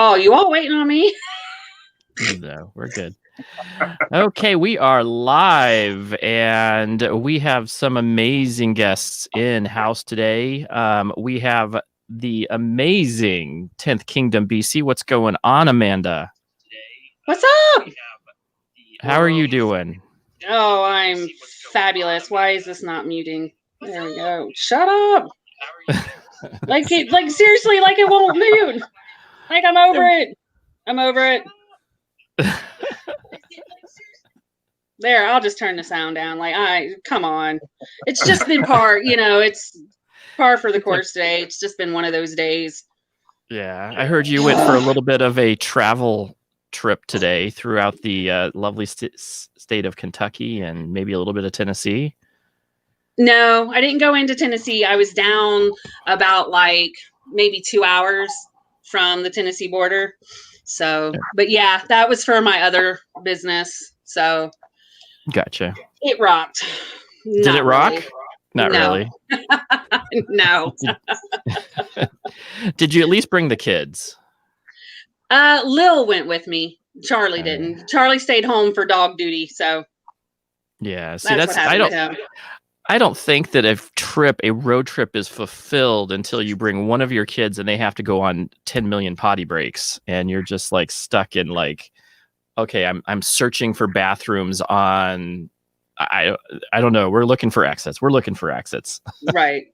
Oh, you all waiting on me? No, we're good. Okay, we are live, and we have some amazing guests in house today. We have the amazing 10th Kingdom BC. What's going on, Amanda? What's up? How are you doing? Oh, I'm fabulous. Why is this not muting? There we go. Shut up. Like seriously, like it won't mute. Like I'm over it. I'm over it. There, I'll just turn the sound down. Come on. It's just been it's par for the course today. It's just been one of those days. Yeah, I heard you went for a little bit of a travel trip today throughout the lovely state of Kentucky and maybe a little bit of Tennessee. No, I didn't go into Tennessee. I was down about maybe 2 hours from the Tennessee border. So, but yeah, that was for my other business. So, gotcha. It rocked. Did it rock? Really. Not no. really. No. Did you at least bring the kids? Lil went with me. Charlie didn't. Charlie stayed home for dog duty. So yeah, see, I don't think that a road trip is fulfilled until you bring one of your kids and they have to go on 10 million potty breaks, and you're just like stuck in okay, I'm searching for bathrooms on. I don't know. We're looking for exits. Right.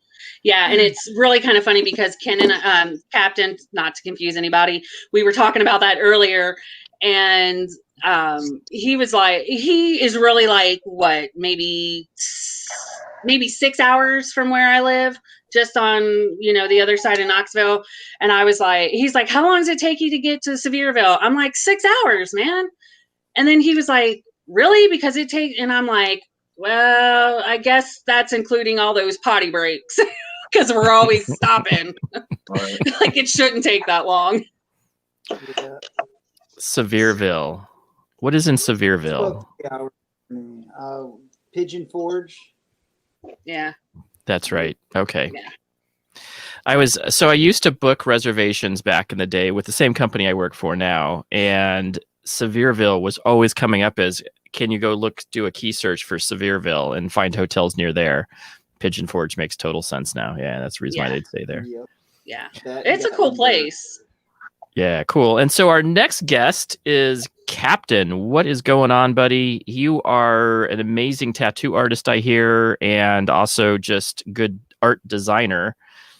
Yeah, and it's really kind of funny because Ken and Captain, not to confuse anybody, we were talking about that earlier, and he was like, he is really what, maybe 6 hours from where I live, just on the other side of Knoxville. And I was like, he's like, how long does it take you to get to Sevierville? I'm like, 6 hours, man. And then he was like, really? Because it takes, and I'm like, well, I guess that's including all those potty breaks because we're always stopping. It shouldn't take that long. Sevierville. What is in Sevierville? Pigeon Forge. Yeah. That's right. Okay. Yeah. I used to book reservations back in the day with the same company I work for now, and Sevierville was always coming up as, can you go do a key search for Sevierville and find hotels near there? Pigeon Forge makes total sense now. Yeah, that's the reason why they'd stay there. Yep. Yeah. It's a cool place. Yeah, cool. And so our next guest is Captain. What is going on, buddy? You are an amazing tattoo artist, I hear, and also just good art designer.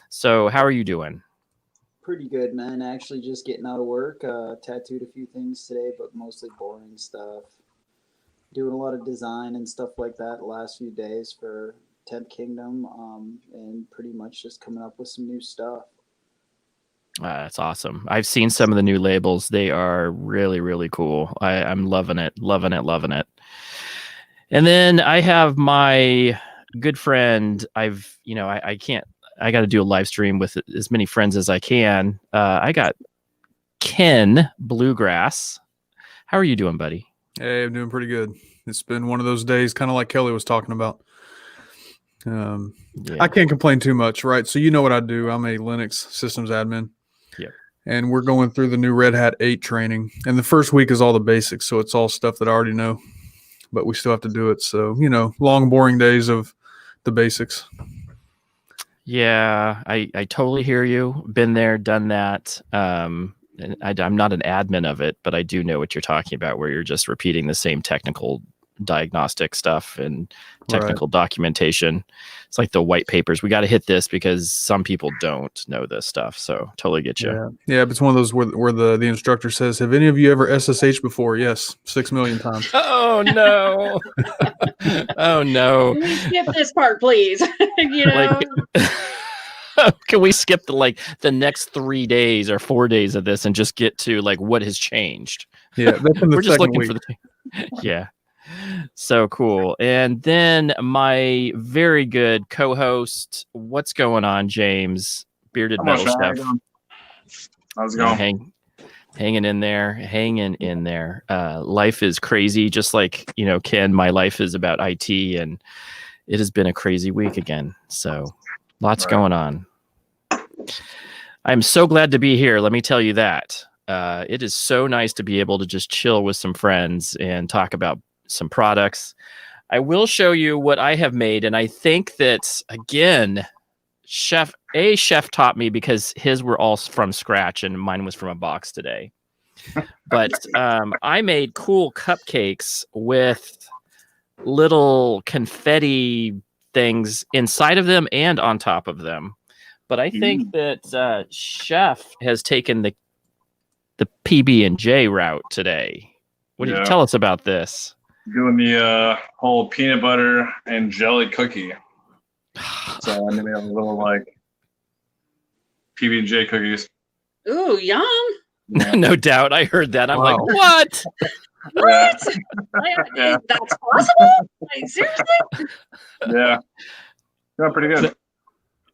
So how are you doing? Pretty good, man. Actually just getting out of work. Tattooed a few things today, but mostly boring stuff. Doing a lot of design and stuff like that the last few days for 10th Kingdom, and pretty much just coming up with some new stuff. That's awesome. I've seen some of the new labels. They are really, really cool. I'm loving it. And then I have my good friend. I got to do a live stream with as many friends as I can. I got Ken Bluegrass. How are you doing, buddy? Hey, I'm doing pretty good. It's been one of those days, kind of like Kelly was talking about. I can't complain too much, right? So you know what I do. I'm a Linux systems admin. Yep. And we're going through the new Red Hat 8 training. And the first week is all the basics, so it's all stuff that I already know. But we still have to do it. So, long, boring days of the basics. Yeah, I totally hear you. Been there, done that. And I'm not an admin of it, but I do know what you're talking about, where you're just repeating the same technical diagnostic stuff and technical documentation. It's like the white papers. We got to hit this because some people don't know this stuff. So totally get you. Yeah, but it's one of those where the instructor says, have any of you ever SSH before? Yes, 6 million times. Oh, no. Oh, no. Can we skip this part, please? Can we skip the next 3 days or 4 days of this and just get to what has changed? Yeah, that's in the we're just looking week. for the yeah. So cool. And then my very good co-host, what's going on, James? Bearded Metal Chef. How's it going? Hanging in there. Life is crazy. Just like, Ken, my life is about IT, and it has been a crazy week again. So lots going on. I'm so glad to be here. Let me tell you that. It is so nice to be able to just chill with some friends and talk about some products. I will show you what I have made, and I think that, again, Chef taught me because his were all from scratch and mine was from a box today. But I made cool cupcakes with little confetti things inside of them and on top of them. But I think that Chef has taken the PB&J route today. What do you tell us about this? Doing the whole peanut butter and jelly cookie. So I made a little like PB&J cookies. Ooh, yum! Yeah. No doubt, I heard that. I'm like, what? What? Yeah. That's possible? Like, seriously? Yeah, pretty good.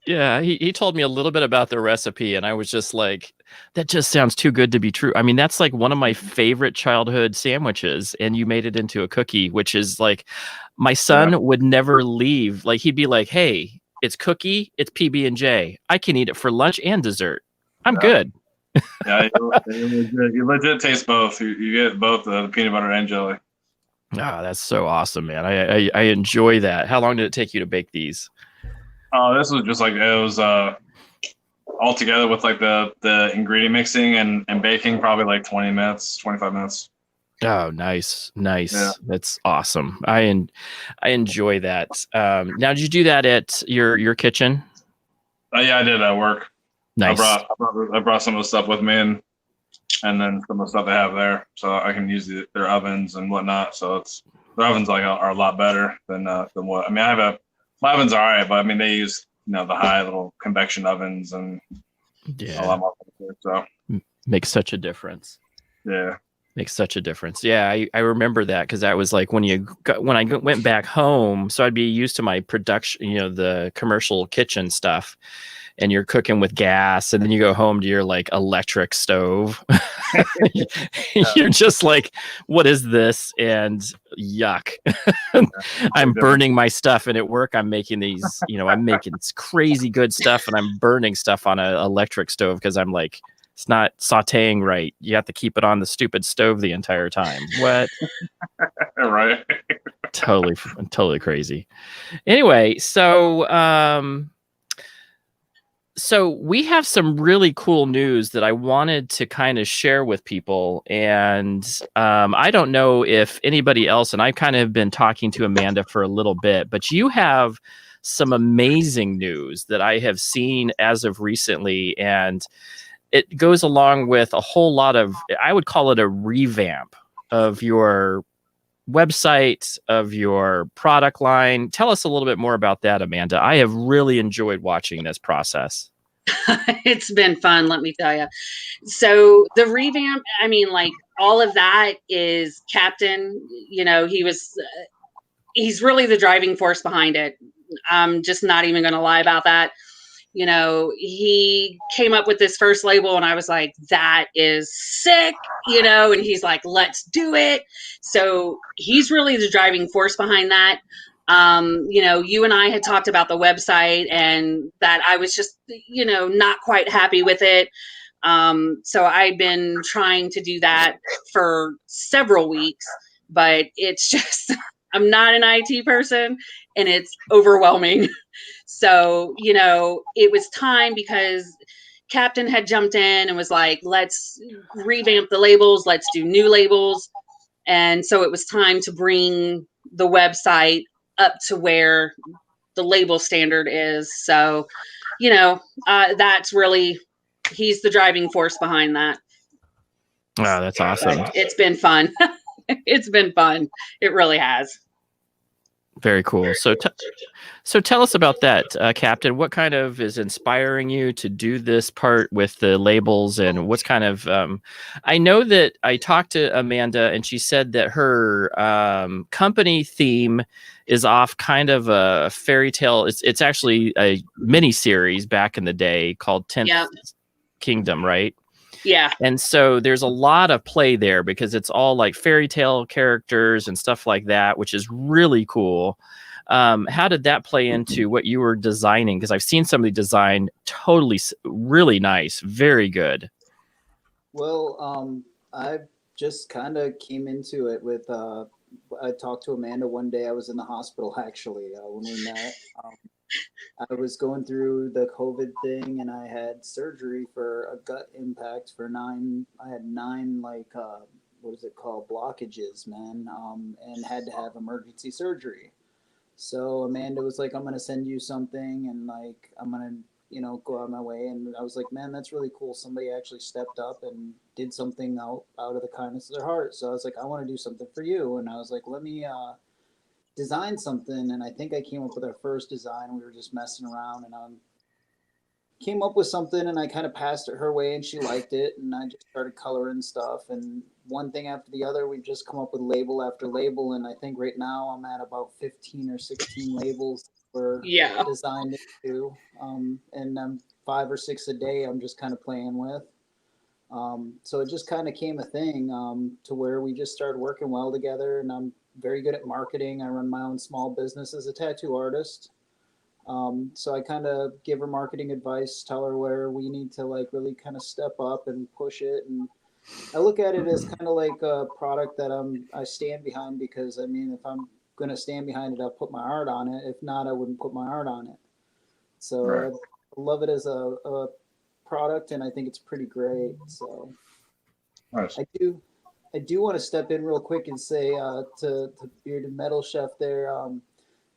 Yeah, he told me a little bit about the recipe, and I was just like, that just sounds too good to be true. I mean, that's like one of my favorite childhood sandwiches, and you made it into a cookie, which is like, my son would never leave. Like, he'd be like, hey, it's cookie, it's PB&J. I can eat it for lunch and dessert. I'm good. Yeah, you legit taste both. You get both the peanut butter and jelly. Oh, that's so awesome, man. I enjoy that. How long did it take you to bake these? Oh, this was just like, it was all together with like the ingredient mixing and baking, probably like 20 minutes, 25 minutes. Oh, nice. Yeah. That's awesome. I enjoy that. Now, did you do that at your kitchen? Yeah, I did at work. Nice. I brought some of the stuff with me, and then some of the stuff they have there, so I can use their ovens and whatnot. So their ovens are a lot better than what I mean. My oven's all right, but I mean they use the high little convection ovens and a lot more. So makes such a difference. Yeah. Makes such a difference. Yeah, I remember that because that was like when I went back home. So I'd be used to my production, the commercial kitchen stuff, and you're cooking with gas, and then you go home to your like electric stove. You're just like, what is this? And yuck. I'm burning my stuff, and at work I'm making these, I'm making crazy good stuff, and I'm burning stuff on an electric stove because I'm like, it's not sauteing right. You have to keep it on the stupid stove the entire time. What? Right. Totally crazy. Anyway, so we have some really cool news that I wanted to kind of share with people. And I don't know if anybody else, and I've kind of been talking to Amanda for a little bit, but you have some amazing news that I have seen as of recently. And it goes along with a whole lot of, I would call it a revamp of your website, of your product line. Tell us a little bit more about that, Amanda. I have really enjoyed watching this process. It's been fun, let me tell you. So the revamp, I mean, like all of that is Captain, he's really the driving force behind it. I'm just not even going to lie about that. He came up with this first label and I was like, that is sick, and he's like, let's do it. So he's really the driving force behind that. You and I had talked about the website and that I was just, not quite happy with it. So I've been trying to do that for several weeks, but it's just, I'm not an IT person and it's overwhelming. So, it was time because Captain had jumped in and was like, let's revamp the labels. Let's do new labels. And so it was time to bring the website up to where the label standard is. So, that's really, he's the driving force behind that. Wow, that's awesome. But it's been fun. It's been fun. It really has. Very cool. So tell us about that, Captain. What kind of is inspiring you to do this part with the labels, and what's kind of? I know that I talked to Amanda, and she said that her company theme is off kind of a fairy tale. It's actually a mini series back in the day called 10th Kingdom, right? Yeah. And so there's a lot of play there because it's all like fairy tale characters and stuff like that, which is really cool. How did that play into what you were designing? Because I've seen somebody design really nice, very good. Well, I just kind of came into it with. I talked to Amanda one day. I was in the hospital actually when we met. I was going through the COVID thing, and I had surgery for a gut impact for 9. I had 9 like what is it called, blockages, man, and had to have emergency surgery. So Amanda was like, "I'm gonna send you something, and like I'm gonna, go out of my way." And I was like, "Man, that's really cool. Somebody actually stepped up and did something out of the kindness of their heart." So I was like, "I want to do something for you," and I was like, "Let me design something." And I think I came up with our first design. We were just messing around, and came up with something, and I kind of passed it her way, and she liked it, and I just started coloring stuff, and one thing after the other, we've just come up with label after label, and I think right now I'm at about 15 or 16 labels we're designed into, and I'm 5 or 6 a day I'm just kind of playing with. So it just kind of came a thing to where we just started working well together, and I'm very good at marketing. I run my own small business as a tattoo artist. So I kind of give her marketing advice, tell her where we need to like really kind of step up and push it. And I look at it as kind of like a product that I stand behind, because I mean, if I'm going to stand behind it, I'll put my art on it. If not, I wouldn't put my art on it. So Right. I love it as a product, and I think it's pretty great. So Nice. I do want to step in real quick and say to Bearded Metal Chef there,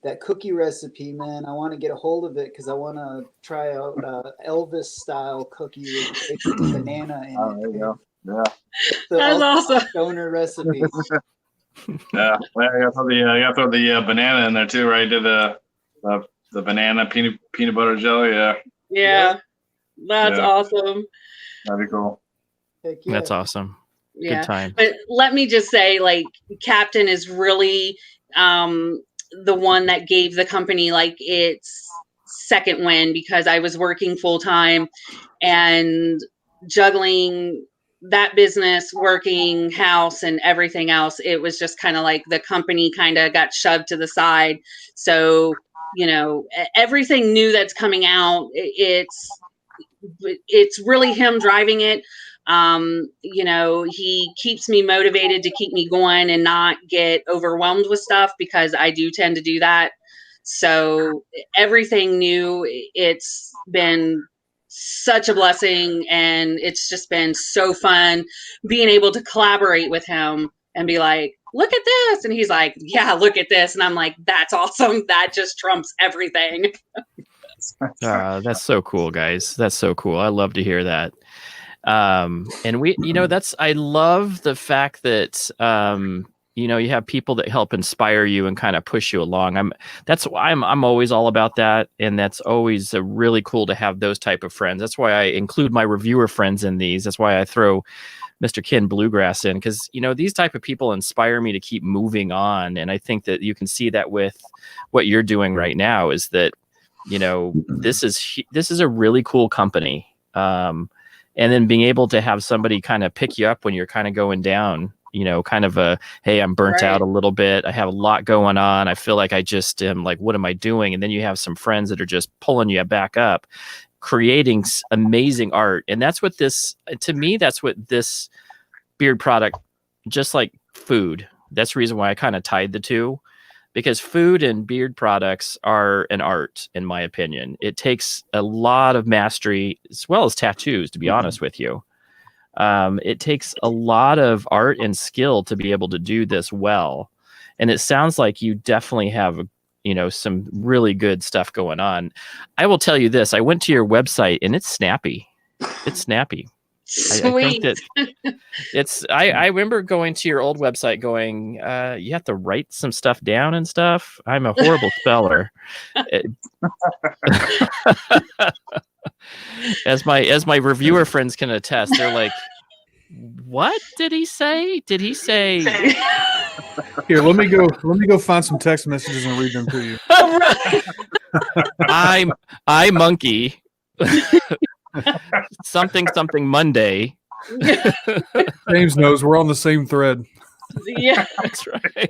that cookie recipe, man, I want to get a hold of it because I want to try out Elvis style cookie with banana in Oh, it. there you go. Yeah. So That's awesome. Donor recipe. Yeah. Well, you gotta throw the banana in there too, right? Did the banana peanut butter jelly? Yeah. Yeah. That's Yeah. awesome. That'd be cool. Heck yeah. That's awesome. Yeah. Good time. But let me just say, like, Captain is really the one that gave the company like its second win, because I was working full time and juggling that business, working house and everything else. It was just kind of like the company kind of got shoved to the side. So, everything new that's coming out, it's really him driving it. He keeps me motivated to keep me going and not get overwhelmed with stuff, because I do tend to do that. So everything new, it's been such a blessing, and it's just been so fun being able to collaborate with him and be like, "Look at this." And he's like, "Yeah, look at this." And I'm like, "That's awesome. That just trumps everything." That's so cool, guys. That's so cool. I love to hear that. And we, I love the fact that, you have people that help inspire you and kind of push you along. I'm always all about that. And that's always really cool to have those type of friends. That's why I include my reviewer friends in these. That's why I throw Mr. Ken Bluegrass in, because, these type of people inspire me to keep moving on. And I think that you can see that with what you're doing right now, is that, this is a really cool company. And then being able to have somebody kind of pick you up when you're kind of going down, kind of hey, I'm burnt out a little bit. I have a lot going on. I feel like I just am like, what am I doing? And then you have some friends that are just pulling you back up, creating amazing art. And that's what this beard product, just like food, that's the reason why I kind of tied the two. Because food and beard products are an art, in my opinion. It takes a lot of mastery, as well as tattoos, to be honest with you. It takes a lot of art and skill to be able to do this well. And it sounds like you definitely have, some really good stuff going on. I will tell you this. I went to your website, and it's snappy. It's snappy. Sweet. I think that I remember going to your old website going, you have to write some stuff down and stuff. I'm a horrible speller. As my reviewer friends can attest, they're like, what did he say? Did he say? Here, let me go find some text messages and read them to you. I monkey. something Monday. James knows we're on the same thread. Yeah, that's right.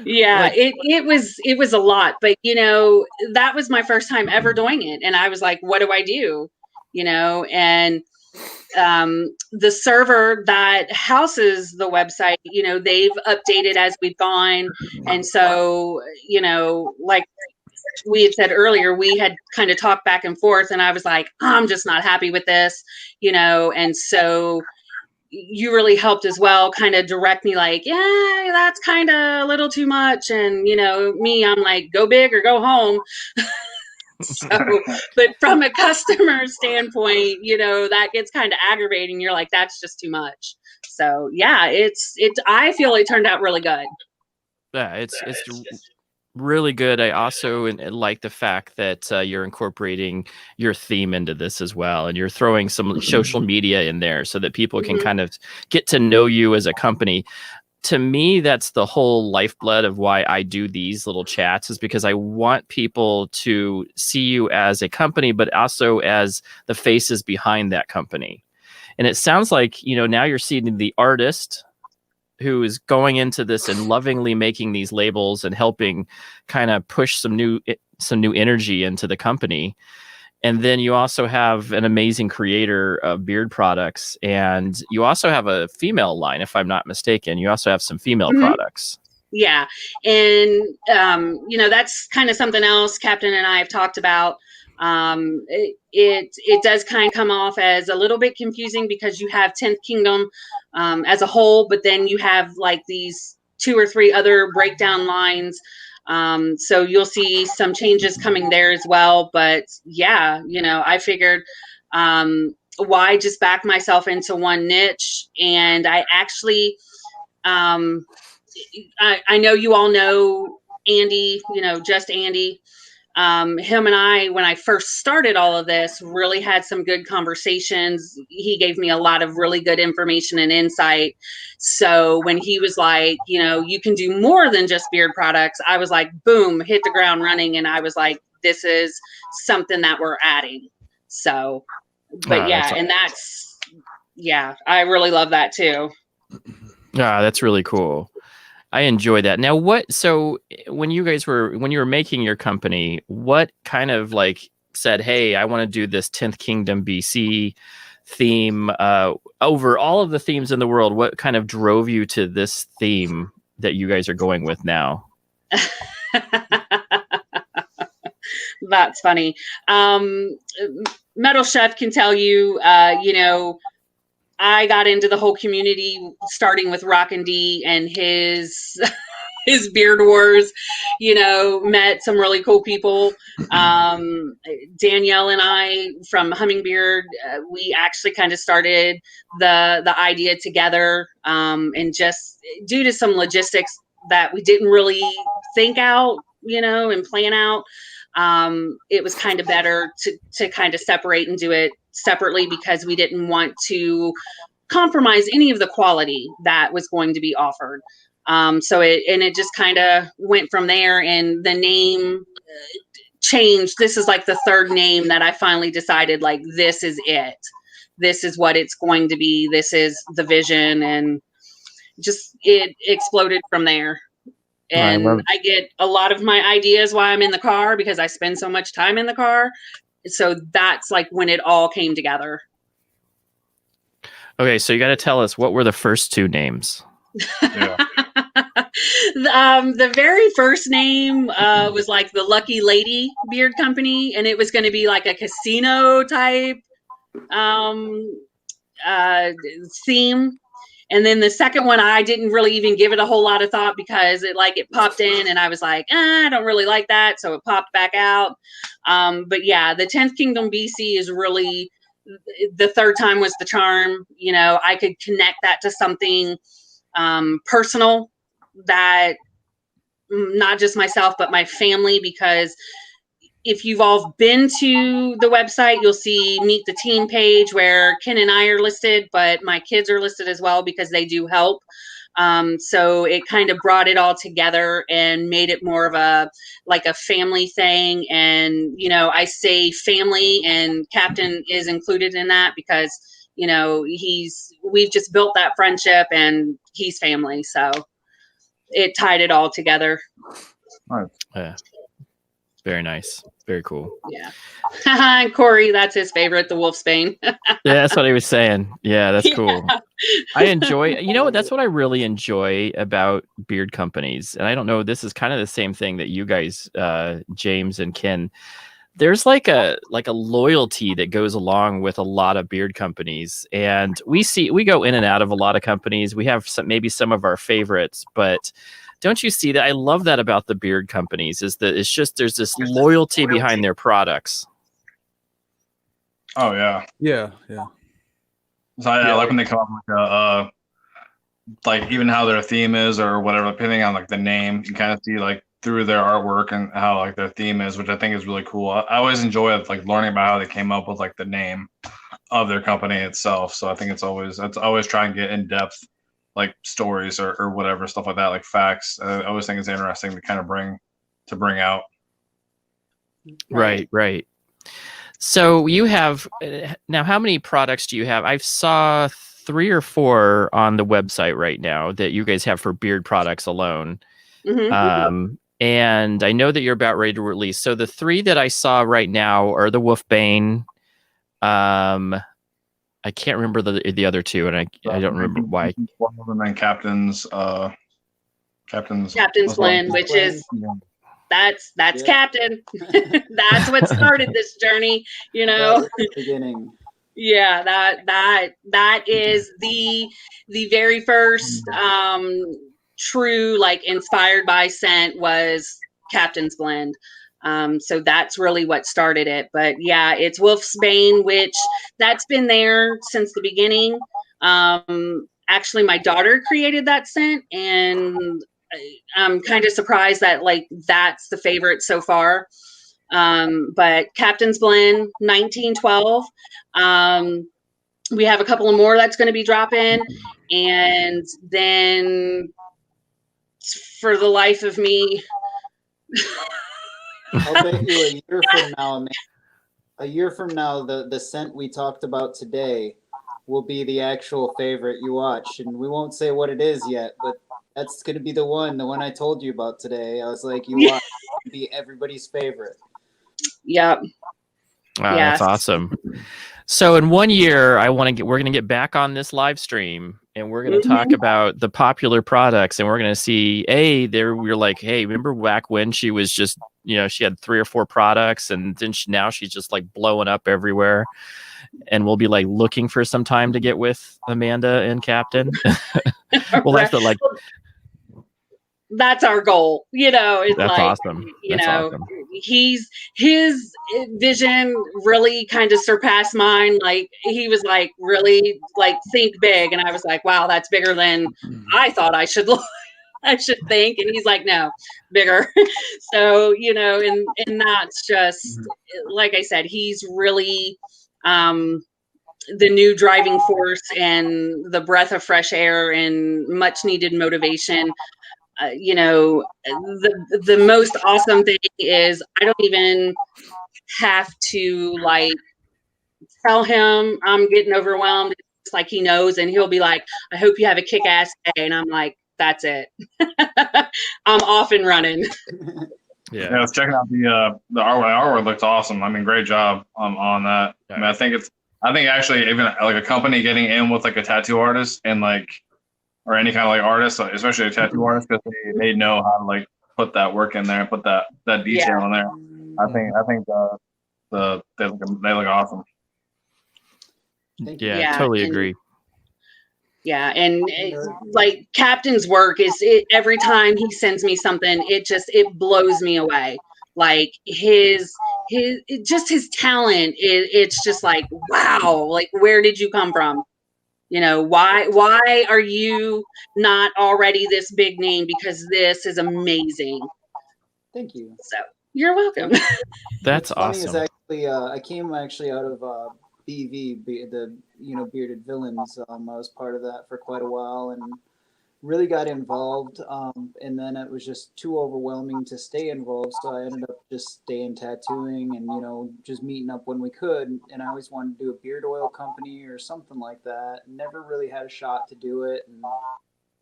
Yeah, it was a lot, but that was my first time ever doing it, and I was like, what do I do? And the server that houses the website, you know, they've updated as we've gone. And so, you know, like we had said earlier, we had kind of talked back and forth, and I was like, I'm just not happy with this, you know, and so you really helped as well, kind of direct me like, yeah, that's kind of a little too much. And, you know, me, I'm like, go big or go home. So, but from a customer standpoint, you know, that gets kind of aggravating. You're like, that's just too much. So yeah, I feel it turned out really good. Yeah, it's really good. I also like the fact that you're incorporating your theme into this as well, and you're throwing some social media in there so that people can kind of get to know you as a company. To me, that's the whole lifeblood of why I do these little chats, is because I want people to see you as a company, but also as the faces behind that company. And it sounds like, you know, now you're seeing the artist who is going into this and lovingly making these labels and helping kind of push some new energy into the company. And then you also have an amazing creator of beard products, and you also have a female line, if I'm not mistaken. You also have some female products. Yeah. And, you know, that's kind of something else Captain and I have talked about. It does kind of come off as a little bit confusing because you have 10th Kingdom as a whole, but then you have like these 2 or 3 other breakdown lines. So you'll see some changes coming there as well. But yeah, you know, I figured why just back myself into one niche. And I actually, I know you all know Andy, you know, just Andy. Him and I, when I first started all of this, really had some good conversations. He gave me a lot of really good information and insight. So when he was like, you know, you can do more than just beard products, I was like, boom, hit the ground running. And I was like, this is something that we're adding. So, but yeah, and that's, yeah, I really love that too. That's really cool. I enjoy that. Now, so when you were making your company, what kind of like said, hey, I want to do this 10th Kingdom BC theme over all of the themes in the world? What kind of drove you to this theme that you guys are going with now? That's funny. Metal Chef can tell you, you know, I got into the whole community starting with Rockin' D and his beard wars, you know, met some really cool people. Danielle and I from Hummingbeard, we actually kind of started the idea together, and just due to some logistics that we didn't really think out, you know, and plan out, it was kind of better to kind of separate and do it separately because we didn't want to compromise any of the quality that was going to be offered. So it just kind of went from there, and the name changed. This is like the 3rd name that I finally decided, like, this is it. This is what it's going to be. This is the vision, and just it exploded from there. And I get a lot of my ideas while I'm in the car because I spend so much time in the car. So that's like when it all came together. Okay, so you got to tell us, what were the first 2 names? Yeah. The very first name was like the Lucky Lady Beard Company, and it was going to be like a casino type theme. And then the second one, I didn't really even give it a whole lot of thought because it popped in and I was like, I don't really like that. So it popped back out. But yeah, the 10th Kingdom BC is really, the 3rd time was the charm. You know, I could connect that to something personal that not just myself, but my family, because if you've all been to the website, you'll see Meet the Team page where Ken and I are listed, but my kids are listed as well because they do help. So it kind of brought it all together and made it more of a family thing. And, you know, I say family, and Captain is included in that because, you know, we've just built that friendship and he's family. So it tied it all together. Nice. Yeah. Very nice. Very cool. Yeah. Corey, that's his favorite, the Wolfsbane. Yeah, that's what he was saying. Yeah, that's cool. Yeah. I enjoy, that's what I really enjoy about beard companies. And I don't know, this is kind of the same thing that you guys, James and Ken, there's like a loyalty that goes along with a lot of beard companies. And we go in and out of a lot of companies. We have maybe some of our favorites, but don't you see that? I love that about the beard companies is that it's just, there's this loyalty behind their products. Oh yeah. Yeah. So I like when they come up with like even how their theme is or whatever, depending on like the name, you kind of see like through their artwork and how like their theme is, which I think is really cool. I always enjoy it, like learning about how they came up with like the name of their company itself. So I think it's always try and get in depth like stories or whatever, stuff like that, like facts. I always think it's interesting to kind of bring out. Right. So you have now, how many products do you have? I saw 3 or 4 on the website right now that you guys have for beard products alone. Mm-hmm. And I know that you're about ready to release. So the 3 that I saw right now are the Wolfbane. I can't remember the other 2, and I don't remember why. One of them and Captain's Blend, which is that's Captain. That's what started this journey, Beginning. Yeah, that is the very first true like inspired by scent was Captain's Blend. So that's really what started it. But yeah, it's Wolfsbane, which that's been there since the beginning. Actually, my daughter created that scent, and I'm kind of surprised that like that's the favorite so far. But Captain's Blend 1912. We have a couple of more that's going to be dropping, and then for the life of me, I'll bet you a year from now, the scent we talked about today will be the actual favorite you watch, and we won't say what it is yet, but that's going to be the one I told you about today. I was like, you watch, it'll be everybody's favorite. Yep. Wow, yes. That's awesome. So in 1 year, we're going to get back on this live stream, and we're going to talk about the popular products, and we're going to see, we're like, hey, remember back when she was just, she had 3 or 4 products, and then now she's just like blowing up everywhere. And we'll be like looking for some time to get with Amanda and Captain. We'll have to like. That's our goal, It's that's like, awesome. Awesome. His vision really kind of surpassed mine. Like he was like, really like think big, and I was like, wow, that's bigger than I thought I should think. And he's like, no, bigger. So and that's just like I said, he's really the new driving force and the breath of fresh air and much needed motivation. The most awesome thing is I don't even have to like tell him I'm getting overwhelmed. It's like he knows, and he'll be like, I hope you have a kick-ass day. And I'm like, that's it. I'm off and running. Yeah, I was checking out the artwork looks awesome. I mean, great job on that. Yeah. I mean, I think actually even like a company getting in with like a tattoo artist and like, or any kind of like artist, especially a tattoo artist, because they know how to like put that work in there and put that detail in there. I think they look awesome. Yeah, totally agree. Yeah, and like Captain's work is every time he sends me something, it blows me away. Like his talent it's just like, wow, like where did you come from? Why are you not already this big name? Because this is amazing. Thank you. So you're welcome. That's awesome. Funny is actually, I came actually out of BV, the Bearded Villains. I was part of that for quite a while and really got involved. And then it was just too overwhelming to stay involved, so I ended up just staying tattooing and just meeting up when we could. And I always wanted to do a beard oil company or something like that. Never really had a shot to do it. And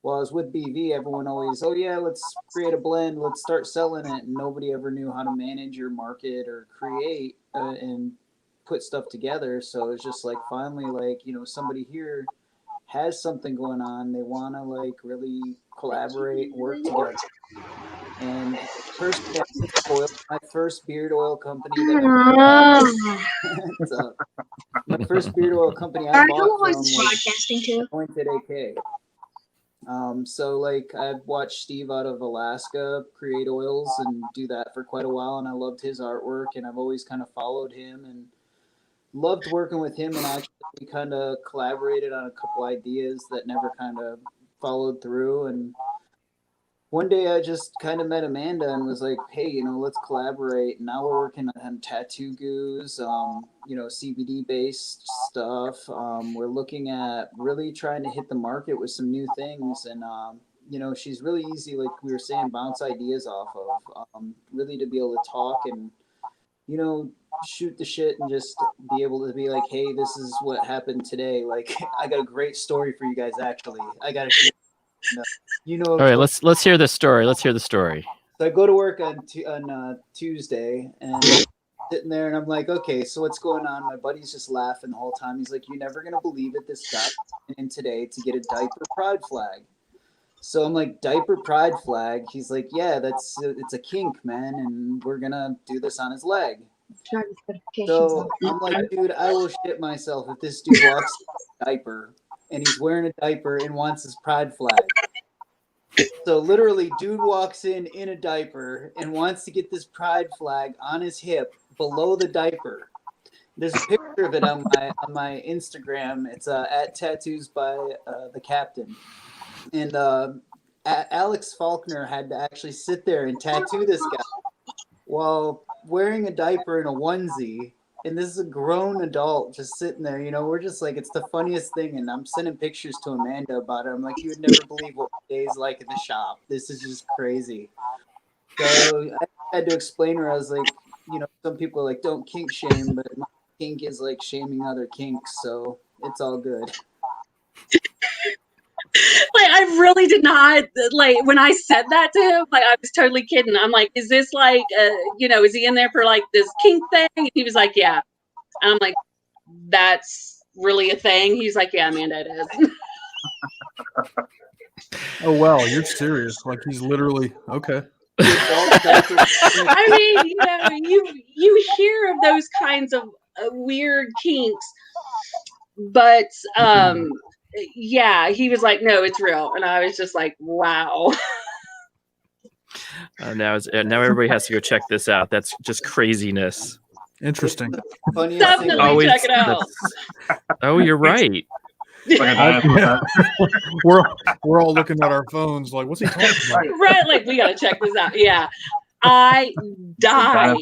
while I was with BV, everyone always, oh yeah, let's create a blend, let's start selling it. And nobody ever knew how to manage or market or create and put stuff together. So it's just like finally, like, you know, somebody here has something going on. They want to like really collaborate, work together. And first, my first beard oil company. My first beard oil company I bought from was broadcasting too. Pointed AK. So like I've watched Steve out of Alaska create oils and do that for quite a while, and I loved his artwork, and I've always kind of followed him and loved working with him, and actually kind of collaborated on a couple ideas that never kind of followed through. And one day I just kind of met Amanda and was like, hey, you know, let's collaborate. Now we're working on tattoo goos, you know, CBD based stuff. We're looking at really trying to hit the market with some new things. And, you know, she's really easy, like we were saying, bounce ideas off of, really to be able to talk and, you know, shoot the shit and just be able to be like, hey, this is what happened today. Like, I got a great story for you guys, actually. I got to you know. All right, let's hear the story. Let's hear the story. So I go to work on Tuesday and I'm sitting there and I'm like, okay, so what's going on? My buddy's just laughing the whole time. He's like, you're never gonna believe it. This guy came in today to get a diaper pride flag. So I'm like, diaper pride flag? He's like, yeah, it's a kink, man, and we're gonna do this on his leg. So I'm like, dude, I will shit myself if this dude walks in a diaper and he's wearing a diaper and wants his pride flag. So literally, dude walks in a diaper and wants to get this pride flag on his hip below the diaper. There's a picture of it on my Instagram. It's at Tattoos by the Captain. And Alex Faulkner had to actually sit there and tattoo this guy while wearing a diaper and a onesie. And this is a grown adult just sitting there, you know, we're just like, it's the funniest thing. And I'm sending pictures to Amanda about it. I'm like, you would never believe what days like in the shop. This is just crazy. So I had to explain her. I was like, you know, some people are like, don't kink shame, but my kink is like shaming other kinks. So it's all good. Like, I really did not, like, when I said that to him, like, I was totally kidding. I'm like, is this like, you know, is he in there for like this kink thing? And he was like, yeah. And I'm like, that's really a thing? He's like, yeah, Amanda, it is. Oh, wow. You're serious. Like, he's literally, okay. I mean, you know, you hear of those kinds of weird kinks, but, yeah, he was like, no, it's real. And I was just like, wow. Now everybody has to go check this out. That's just craziness. Interesting. Definitely check it out. Oh, you're right. we're all looking at our phones like, what's he talking about? Right, like, we gotta check this out. Yeah. I died.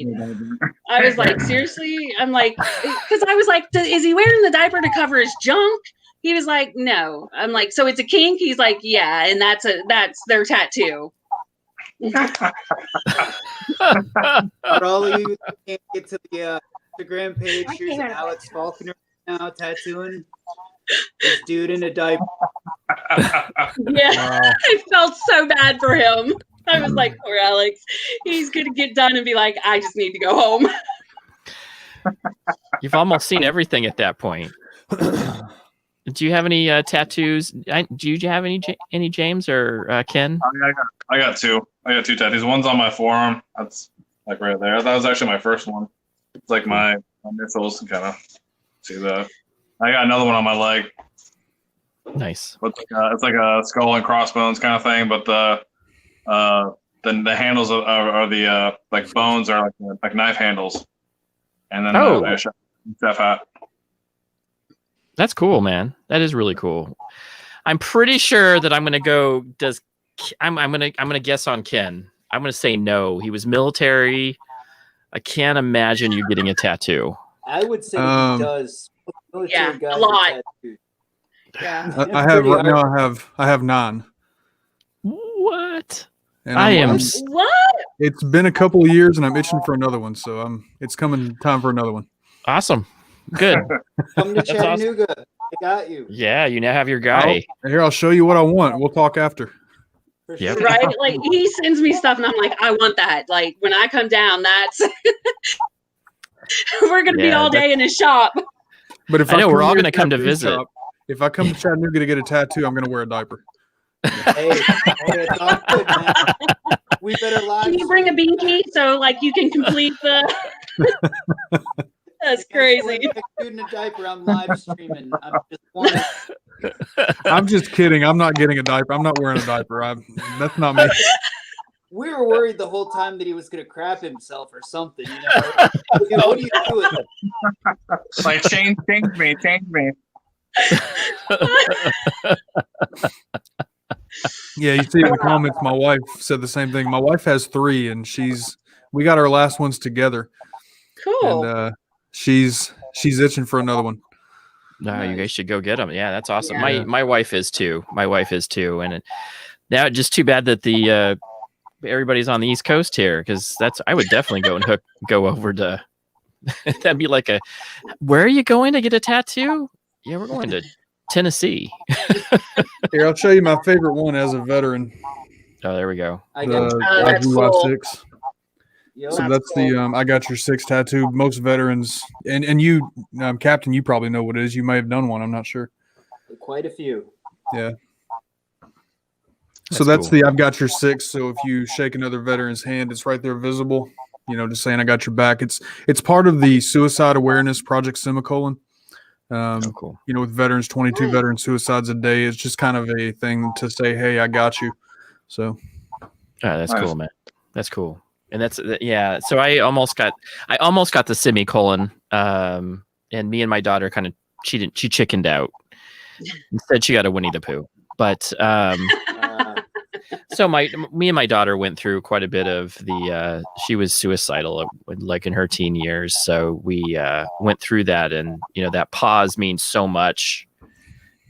I was like, seriously? I'm like, because I was like, is he wearing the diaper to cover his junk? He was like, no. I'm like, so it's a kink? He's like, yeah, and that's their tattoo. For all of you that can't get to the Instagram page, here's Alex Faulkner now tattooing this dude in a diaper. Yeah, I felt so bad for him. I was like, poor Alex. He's going to get done and be like, I just need to go home. You've almost seen everything at that point. Do you have any tattoos? Do you have any James or Ken? I got two. I got two tattoos. One's on my forearm. That's like right there. That was actually my first one. It's like my initials. Kind of see that. I got another one on my leg. Nice. It's like a skull and crossbones kind of thing, but the handles are the like bones are like knife handles, and then a chef hat. That's cool, man. That is really cool. I'm pretty sure that I'm gonna go. I'm gonna guess on Ken. I'm gonna say no. He was military. I can't imagine you getting a tattoo. I would say he does. Yeah, a lot. Yeah, I have right now. I have 9. What? And I am. What? It's been a couple of years, and I'm itching for another one. So it's coming time for another one. Awesome. Good. Come to Chattanooga. got you. Yeah, you now have your guy. Here, I'll show you what I want. We'll talk after. For Yep. sure. Right? Like he sends me stuff and I'm like, I want that. Like when I come down, that's we're gonna be all day in his shop. But if I know, we're all going gonna come to visit. If I come to Chattanooga to get a tattoo, I'm going to wear a diaper. Hey, it's all good, man. We better live. Can you bring a binky so like you can complete the That's crazy. Dude in a diaper, I'm live streaming. I'm just warning. I'm just kidding. I'm not getting a diaper. I'm not wearing a diaper. That's not me. We were worried the whole time that he was going to crap himself or something. You know? Dude, what do you do with it? Like change me. Yeah, you see in the comments, my wife said the same thing. My wife has 3, and we got our last ones together, Cool. and she's itching for another one. No, Nice. you guys should go get them. Yeah, that's awesome. Yeah. My wife is too. And now just too bad that the everybody's on the East Coast here, because I would definitely go over to. That'd be like where are you going to get a tattoo? Yeah, we're going to Tennessee. Here, I'll show you my favorite one as a veteran. Oh, there we go. I got that's cool. 6. Yo, So that's the I got your 6 tattoo. Most veterans, and you, Captain, you probably know what it is. You may have done one. I'm not sure. quite a few. Yeah. That's So that's cool. I've got your 6. So if you shake another veteran's hand, it's right there visible. Just saying I got your back. It's part of the Suicide Awareness Project Semicolon. Oh, cool. With veterans, 22 veteran suicides a day. It's just kind of a thing to say, hey, I got you. So. Oh, that's Nice. cool, man. That's cool. And that's yeah. So I almost got the semicolon. And me and my daughter she chickened out. Instead, she got a Winnie the Pooh. But so me and my daughter went through quite a bit of she was suicidal like in her teen years. So we went through that, and that pause means so much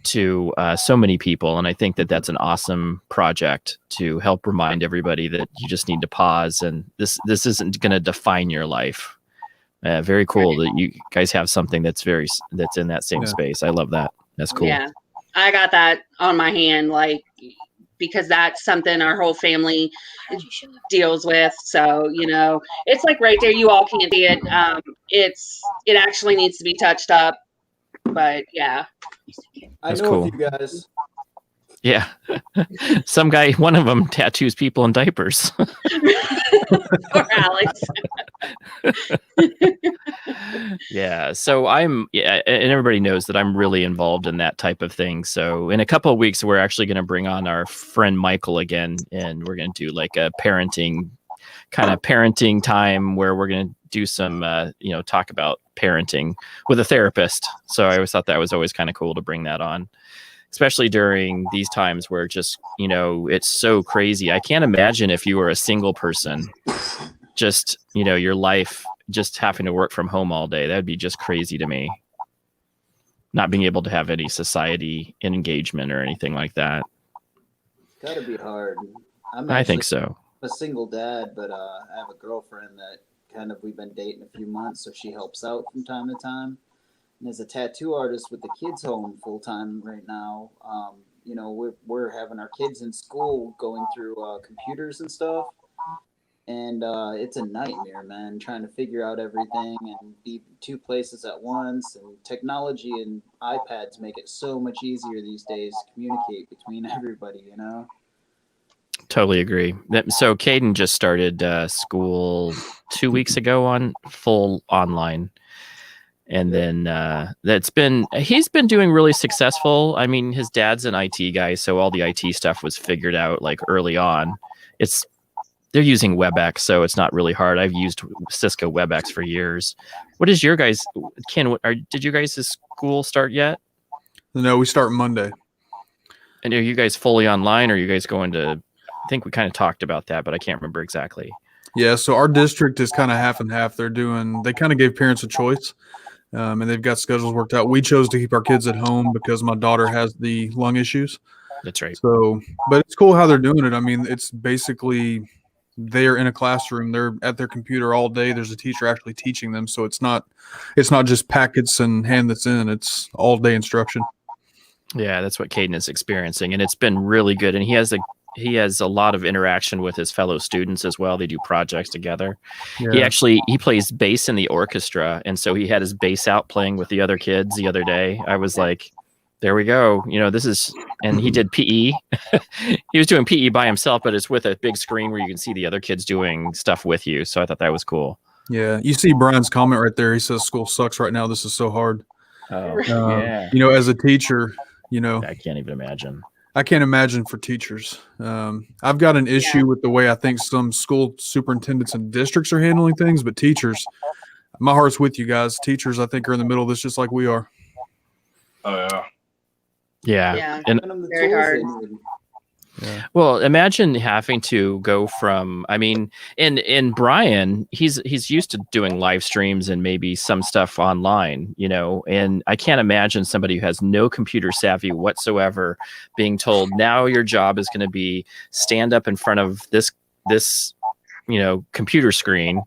to so many people. And I think that that's an awesome project to help remind everybody that you just need to pause, and this isn't going to define your life. Very cool that you guys have something that's in that same space. I love that. That's cool. Yeah. I got that on my hand, like, because that's something our whole family deals with. So, it's like right there. You all can't see it. It actually needs to be touched up, but yeah. That's I know cool. a few guys. Yeah. Some guy, one of them tattoos people in diapers. Or Alex. Yeah. So and everybody knows that I'm really involved in that type of thing. So in a couple of weeks, we're actually going to bring on our friend Michael again, and we're going to do like a parenting time where we're going to do some, talk about parenting with a therapist. So I always thought that was always kind of cool to bring that on, especially during these times where just, it's so crazy. I can't imagine if you were a single person, just, your life just having to work from home all day. That'd be just crazy to me. Not being able to have any society engagement or anything like that. Gotta be hard. I think so. A single dad, but I have a girlfriend that we've been dating a few months, so she helps out from time to time. And as a tattoo artist with the kids home full time right now, we're having our kids in school going through computers and stuff, and it's a nightmare, man, trying to figure out everything and be 2 places at once. And technology and iPads make it so much easier these days to communicate between everybody. Totally agree. So Caden just started school 2 weeks ago on full online. And then he's been doing really successful. I mean, his dad's an IT guy, so all the IT stuff was figured out like early on. They're using WebEx, so it's not really hard. I've used Cisco WebEx for years. What is your guys, Ken? Did you guys' school start yet? No, we start Monday. And are you guys fully online, or are you guys going to? I think we kind of talked about that, but I can't remember exactly. Yeah, so our district is kind of half and half. They kind of gave parents a choice, and they've got schedules worked out. We chose to keep our kids at home because my daughter has the lung issues. That's right. So, but it's cool how they're doing it. I mean, it's basically they're in a classroom. They're at their computer all day. There's a teacher actually teaching them. So it's not just packets and hand that's in. It's all day instruction. Yeah, that's what Caden is experiencing, and it's been really good. And he has a lot of interaction with his fellow students as well. They do projects together. Yeah. He plays bass in the orchestra, and so he had his bass out playing with the other kids the other day. I was like, there we go. This is, and he did PE. He was doing PE by himself, but it's with a big screen where you can see the other kids doing stuff with you. So I thought that was cool. Yeah. You see Brian's comment right there. He says school sucks right now. This is so hard. Oh, Yeah. As a teacher, I can't even imagine. I can't imagine for teachers. I've got an issue with the way I think some school superintendents and districts are handling things, but teachers, my heart's with you guys. Teachers, I think, are in the middle of this just like we are. Oh yeah. Yeah. Yeah. And Very hard. Yeah. well, imagine having to go from, in Brian, he's used to doing live streams and maybe some stuff online, and I can't imagine somebody who has no computer savvy whatsoever being told now your job is going to be stand up in front of this computer screen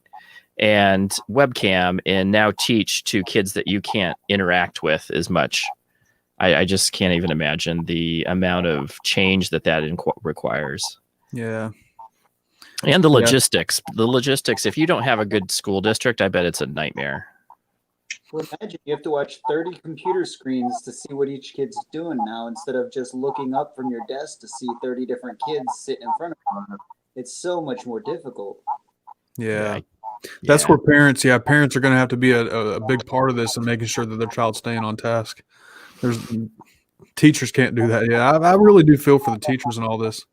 and webcam and now teach to kids that you can't interact with as much. I just can't even imagine the amount of change that requires. Yeah. And the logistics. The logistics, if you don't have a good school district, I bet it's a nightmare. Well, imagine you have to watch 30 computer screens to see what each kid's doing now instead of just looking up from your desk to see 30 different kids sitting in front of you. It's so much more difficult. Yeah. That's where parents are going to have to be a big part of this and making sure that their child's staying on task. Teachers can't do that. Yeah, I really do feel for the teachers in all this.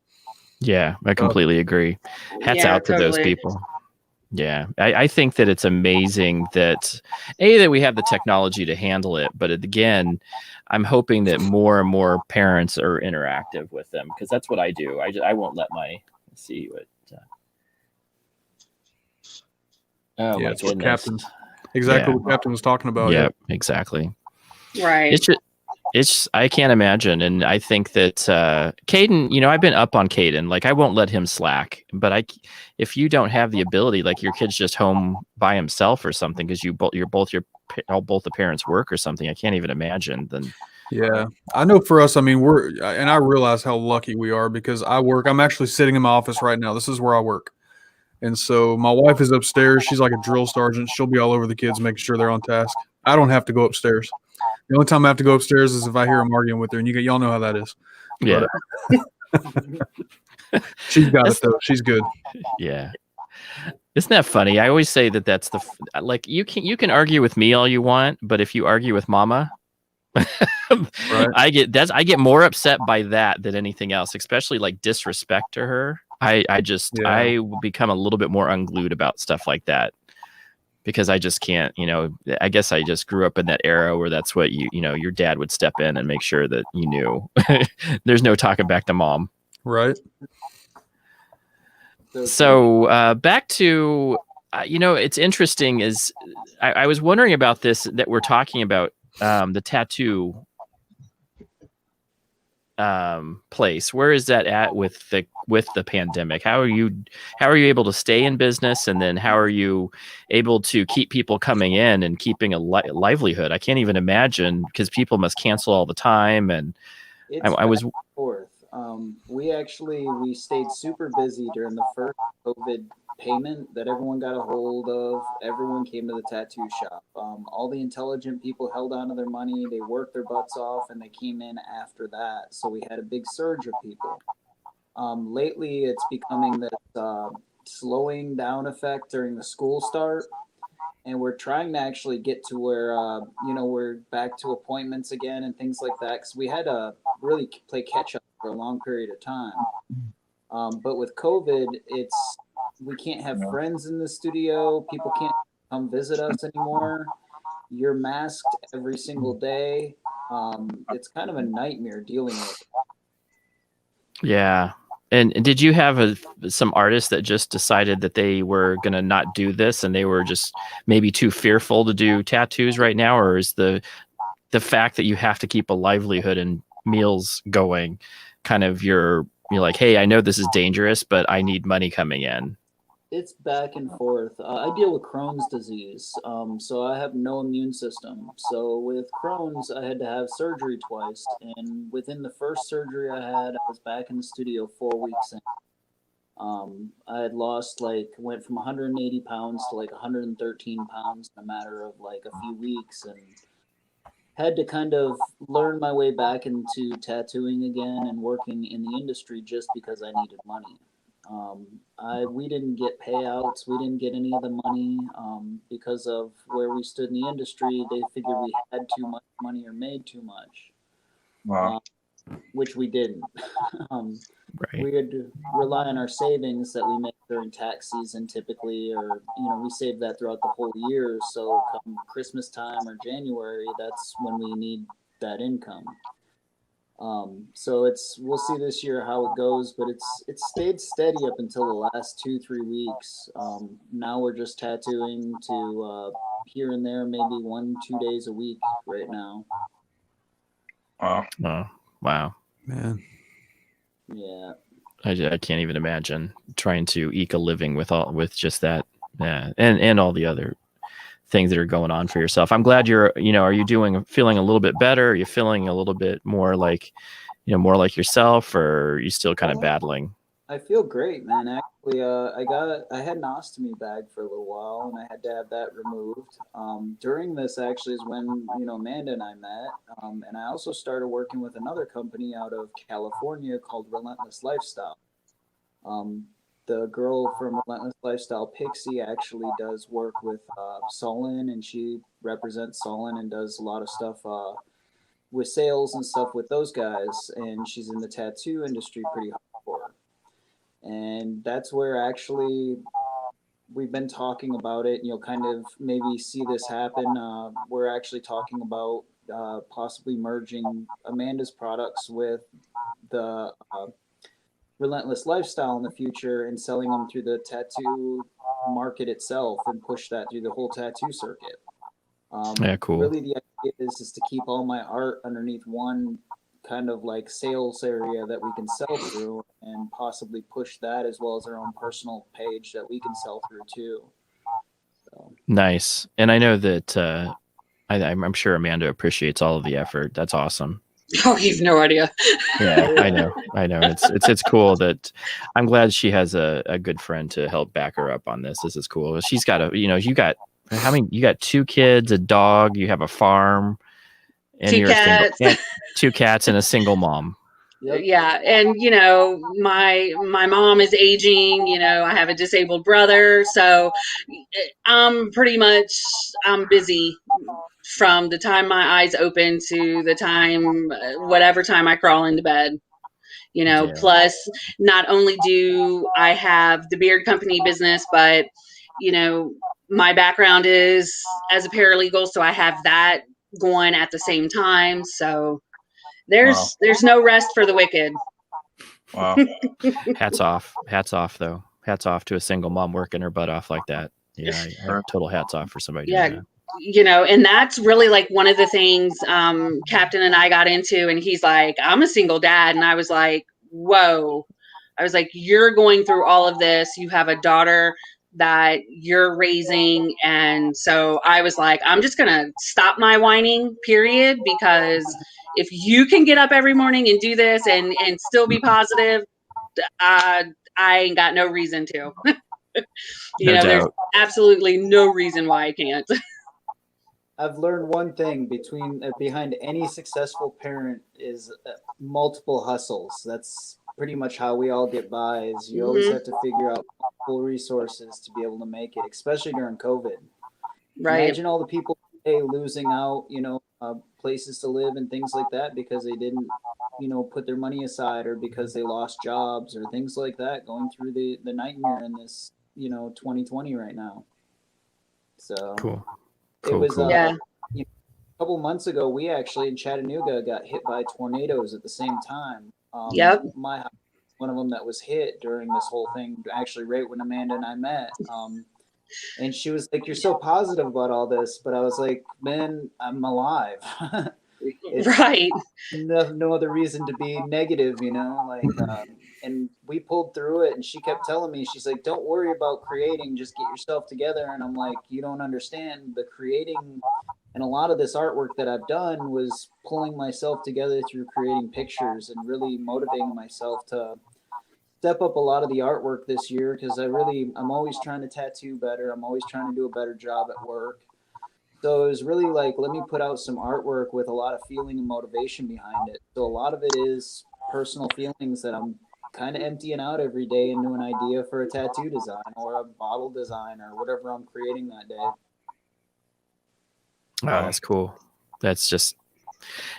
Yeah, I completely agree. Hats out to those people. Yeah, I think that it's amazing that we have the technology to handle it, but again, I'm hoping that more and more parents are interactive with them because that's what I do. I won't let my see what. Oh yeah, my it's what goodness! What Captain was talking about. Yeah, exactly. Right. It's I can't imagine, and I think that Caden, I've been up on Caden. Like I won't let him slack, but if you don't have the ability, like your kid's just home by himself or something, because both the parents work or something, I can't even imagine. Then yeah, I know for us, I realize how lucky we are because I'm actually sitting in my office right now. This is where I work. And so my wife is upstairs. She's like a drill sergeant. She'll be all over the kids, making sure they're on task. I don't have to go upstairs. The only time I have to go upstairs is if I hear them arguing with her, and y'all know how that is. Yeah. She's got it though. She's good. Yeah. Isn't that funny? I always say that's you can argue with me all you want, but if you argue with Mama, right. I get more upset by that than anything else, especially like disrespect to her. I become a little bit more unglued about stuff like that because I just can't, I guess I just grew up in that era where that's what your dad would step in and make sure that you knew there's no talking back to Mom. Right. So back to, it's interesting is I was wondering about this, that we're talking about the tattoo place. Where is that at with the pandemic? How are you able to stay in business, and then how are you able to keep people coming in and keeping a livelihood? I can't even imagine because people must cancel all the time. And I was forth. We stayed super busy during the first COVID payment that everyone got a hold of. Everyone came to the tattoo shop. All the intelligent people held on to their money. They worked their butts off, and they came in after that. So we had a big surge of people. Lately, it's becoming this slowing down effect during the school start. And we're trying to actually get to where, we're back to appointments again and things like that. Because we had to really play catch up for a long period of time. But with COVID, we can't have friends in the studio. People can't come visit us anymore. You're masked every single day. It's kind of a nightmare dealing with it. Yeah. And did you have some artists that just decided that they were going to not do this and they were just maybe too fearful to do tattoos right now? Or is the fact that you have to keep a livelihood and meals going kind of you're like, hey, I know this is dangerous, but I need money coming in? It's back and forth. I deal with Crohn's disease, so I have no immune system. So with Crohn's, I had to have surgery twice, and within the first surgery I had, I was back in the studio 4 weeks in. I had lost went from 180 pounds to like 113 pounds in a matter of like a few weeks, and had to kind of learn my way back into tattooing again and working in the industry just because I needed money. We didn't get payouts. We didn't get any of the money because of where we stood in the industry. They figured we had too much money or made too much, Wow. which we didn't. Right. We had to rely on our savings that we make during tax season typically, or we save that throughout the whole year. So come Christmas time or January, that's when we need that income. So we'll see this year how it goes, but it's stayed steady up until the last 2-3 weeks. Now we're just tattooing to here and there, maybe 1-2 days a week right now. Wow. Oh, wow. Man. Yeah. I can't even imagine trying to eke a living with just that. Yeah. And all the other things that are going on for yourself. I'm glad are you feeling a little bit better? Are you feeling a little bit more like, more like yourself, or are you still kind of battling? I feel great, man. Actually, I had an ostomy bag for a little while, and I had to have that removed. During this actually is when, Amanda and I met. And I also started working with another company out of California called Relentless Lifestyle. The girl from Relentless Lifestyle, Pixie, actually does work with Solon, and she represents Solon and does a lot of stuff with sales and stuff with those guys. And she's in the tattoo industry pretty hardcore. And that's where actually we've been talking about it, kind of maybe see this happen. We're actually talking about possibly merging Amanda's products with the Relentless Lifestyle in the future and selling them through the tattoo market itself and push that through the whole tattoo circuit. Yeah, cool. Really, the idea is to keep all my art underneath one kind of like sales area that we can sell through, and possibly push that as well as our own personal page that we can sell through too. So. Nice. And I know that I'm sure Amanda appreciates all of the effort. That's awesome. Oh, you've no idea. Yeah, I know. It's cool that I'm glad she has a good friend to help back her up on this. This is cool. She's got you got 2 kids, a dog, you have a farm, and 2 cats. 2 cats and a single mom. Yep. Yeah, and my mom is aging. I have a disabled brother, so I'm busy from the time my eyes open to the time, whatever time I crawl into bed. Yeah. Plus, not only do I have the beard company business, but my background is as a paralegal, so I have that going at the same time. So there's no rest for the wicked. Wow. Hats off though. Hats off to a single mom working her butt off like that. Yeah, total hats off for somebody doing that. And that's really like one of the things Captain and I got into, and he's like, I'm a single dad. And I was like, whoa. I was like, you're going through all of this. You have a daughter that you're raising. And so I was like, I'm just going to stop my whining, period, because if you can get up every morning and do this and still be positive, I ain't got no reason to. There's absolutely no reason why I can't. I've learned one thing behind any successful parent is multiple hustles. That's pretty much how we all get by. Is you always have to figure out multiple resources to be able to make it, especially during COVID. Right. Imagine all the people losing out, places to live and things like that because they didn't, put their money aside, or because they lost jobs or things like that, going through the nightmare in this, 2020 right now. So cool. It was cool. Yeah. A couple months ago, we actually in Chattanooga got hit by tornadoes at the same time. Yep. My house, one of them that was hit during this whole thing, actually right when Amanda and I met. And she was like, "You're so positive about all this," but I was like, "Man, I'm alive." Right. No other reason to be negative, like, and we pulled through it, and she kept telling me, she's like, don't worry about creating, just get yourself together. And I'm like, you don't understand, the creating and a lot of this artwork that I've done was pulling myself together through creating pictures and really motivating myself to step up a lot of the artwork this year, because I'm always trying to tattoo better. I'm always trying to do a better job at work. So it was really like, let me put out some artwork with a lot of feeling and motivation behind it. So a lot of it is personal feelings that I'm kind of emptying out every day into an idea for a tattoo design or a bottle design or whatever I'm creating that day. Oh, that's cool. That's just,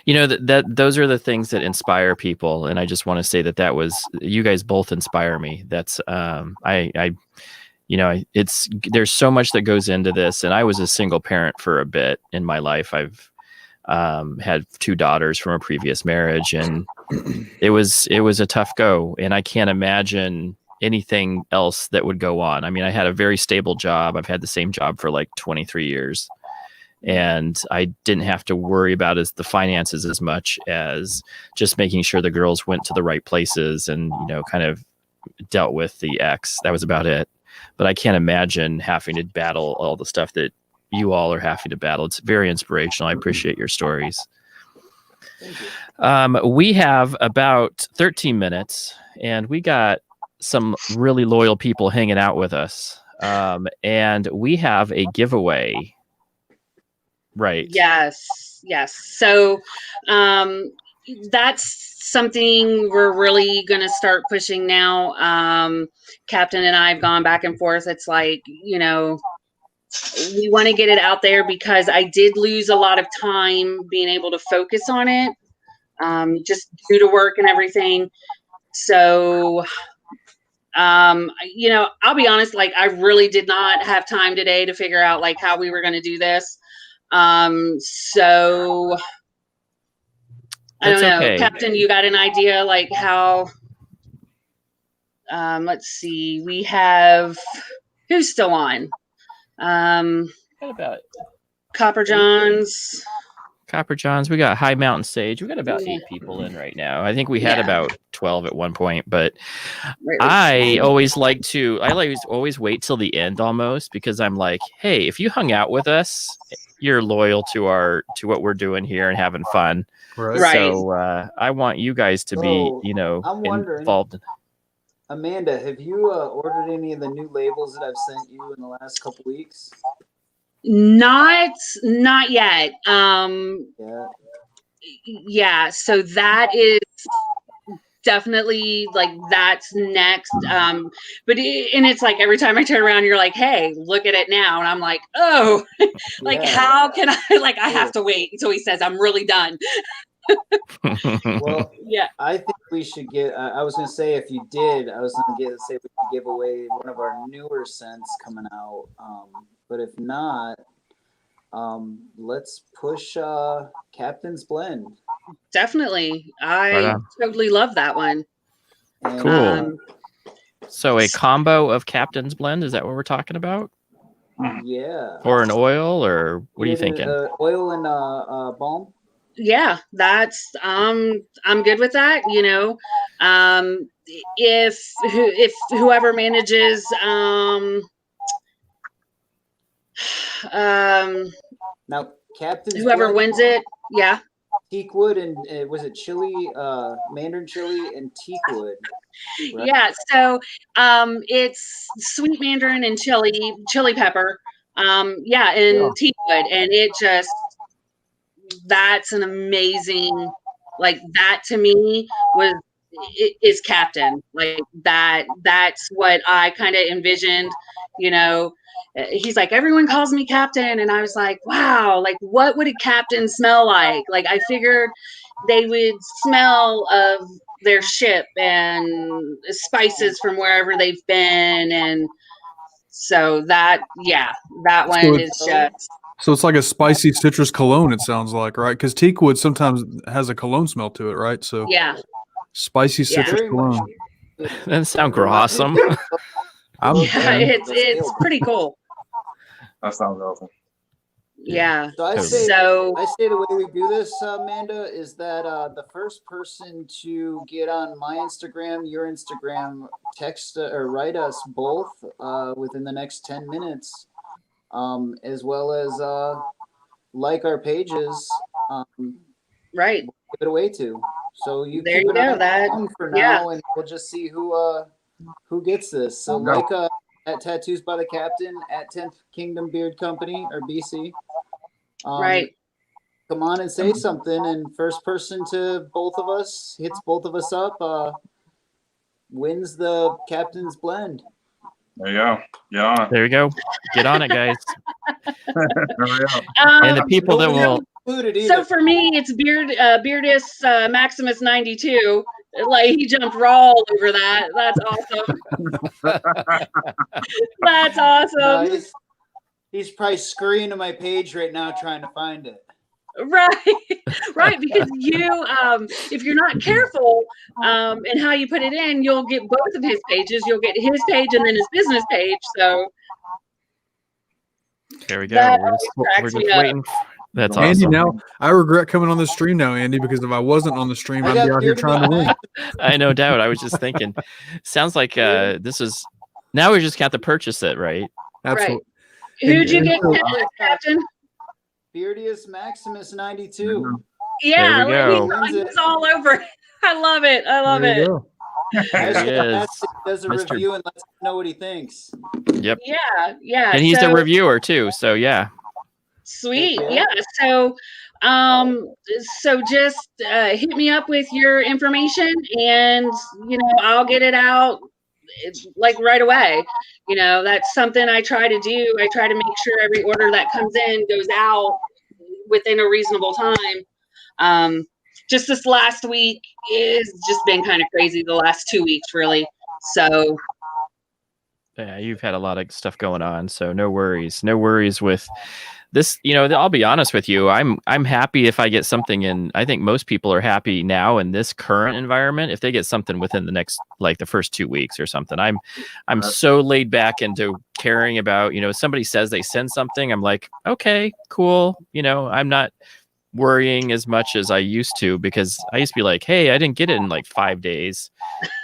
that those are the things that inspire people. And I just want to say that was, you guys both inspire me. That's, there's so much that goes into this, and I was a single parent for a bit in my life. I've had 2 daughters from a previous marriage, and it was a tough go, and I can't imagine anything else that would go on. I mean, I had a very stable job. I've had the same job for like 23 years, and I didn't have to worry about the finances as much as just making sure the girls went to the right places and, kind of dealt with the ex. That was about it. But I can't imagine having to battle all the stuff that you all are having to battle. It's very inspirational. I appreciate your stories. Thank you. We have about 13 minutes, and we got some really loyal people hanging out with us. And we have a giveaway. Right. Yes. So that's something we're really going to start pushing now. Captain and I have gone back and forth. It's like, we want to get it out there because I did lose a lot of time being able to focus on it, just due to work and everything. So, I'll be honest, like, I really did not have time today to figure out like how we were going to do this. So I don't know. Okay. Captain, you got an idea like how, let's see, we have, who's still on? What about Copper Johns. We got High Mountain Sage. We got about 8 people in right now. I think we had about 12 at one point, but I always always wait till the end almost, because I'm like, hey, if you hung out with us, you're loyal to what we're doing here and having fun. Right. So I want you guys to be, involved. Amanda, have you ordered any of the new labels that I've sent you in the last couple weeks? Not yet. Yeah. So that is definitely like, that's next. But it's like every time I turn around, you're like, hey, look at it now. And I'm like, oh, like, how can I, like, I have to wait until he says I'm really done. Well, yeah, I think we should get, I was going to say, if you did, I was going to say we could give away one of our newer scents coming out. But if not, let's push Captain's Blend. Definitely. I totally love that one. And, cool. So a combo of Captain's Blend, is that what we're talking about? Yeah. Or an oil, or what are you thinking? Oil and balm. Yeah, that's I'm good with that. If whoever manages now Captain's whoever Blend, wins it, yeah. Teakwood and was it chili, mandarin chili and teakwood? Right? Yeah, so it's sweet mandarin and chili pepper. And teakwood, and it just, that's an amazing, like, that to me is Captain. Like, that's what I kind of envisioned. He's like, everyone calls me Captain, and I was like, wow, like, what would a captain smell like? Like, I figured they would smell of their ship and spices from wherever they've been, and so that one is just. So it's like a spicy citrus cologne, it sounds like, right? Because teakwood sometimes has a cologne smell to it, right? So yeah, spicy citrus cologne. That sounds awesome. It's pretty cool. That sounds awesome. Yeah. So I say the way we do this, Amanda, is that the first person to get on my Instagram, your Instagram, text or write us both within the next 10 minutes, as well as like our pages. Right. We'll give it away to. So you there keep you an eye go. on That the phone for now, and we'll just see who gets this. So like at Tattoos by the Captain, at 10th Kingdom Beard Company or BC. right. Come on and say something, and first person to both of us hits both of us up wins the Captain's Blend. There you go. Yeah. There you go. Get on it, guys. And And the people that will. So for me, it's Beardus Maximus 92. Like he jumped raw all over that. That's awesome. That's awesome. He's probably scurrying to my page right now trying to find it. Right, because you, if you're not careful in how you put it in, you'll get both of his pages. You'll get his page and then his business page. So there we go. We're just waiting. That's awesome. Andy, now I regret coming on the stream now, Andy, because if I wasn't on the stream, I'd be out here trying to win. I no doubt. I was just thinking. Sounds like this is now we just got to purchase it, right? Absolutely. Right. Who'd you get, Captain? Beardius Maximus 92. Yeah, there he's all over. I love it. I love it. Does a review and lets us know what he thinks. Yep. Yeah. And he's a reviewer too, so yeah. Sweet. Yeah. So just hit me up with your information, and I'll get it out like right away. That's something I try to do. I try to make sure every order that comes in goes out within a reasonable time. Just this last week is just been kind of crazy. The last 2 weeks, really. So yeah, you've had a lot of stuff going on, so no worries with this. I'll be honest with you. I'm happy if I get something in. I think most people are happy now in this current environment if they get something within the next, like the first 2 weeks or something. I'm so laid back into caring about, somebody says they send something, I'm like, okay, cool. I'm not worrying as much as I used to, because I used to be like, hey, I didn't get it in like 5 days.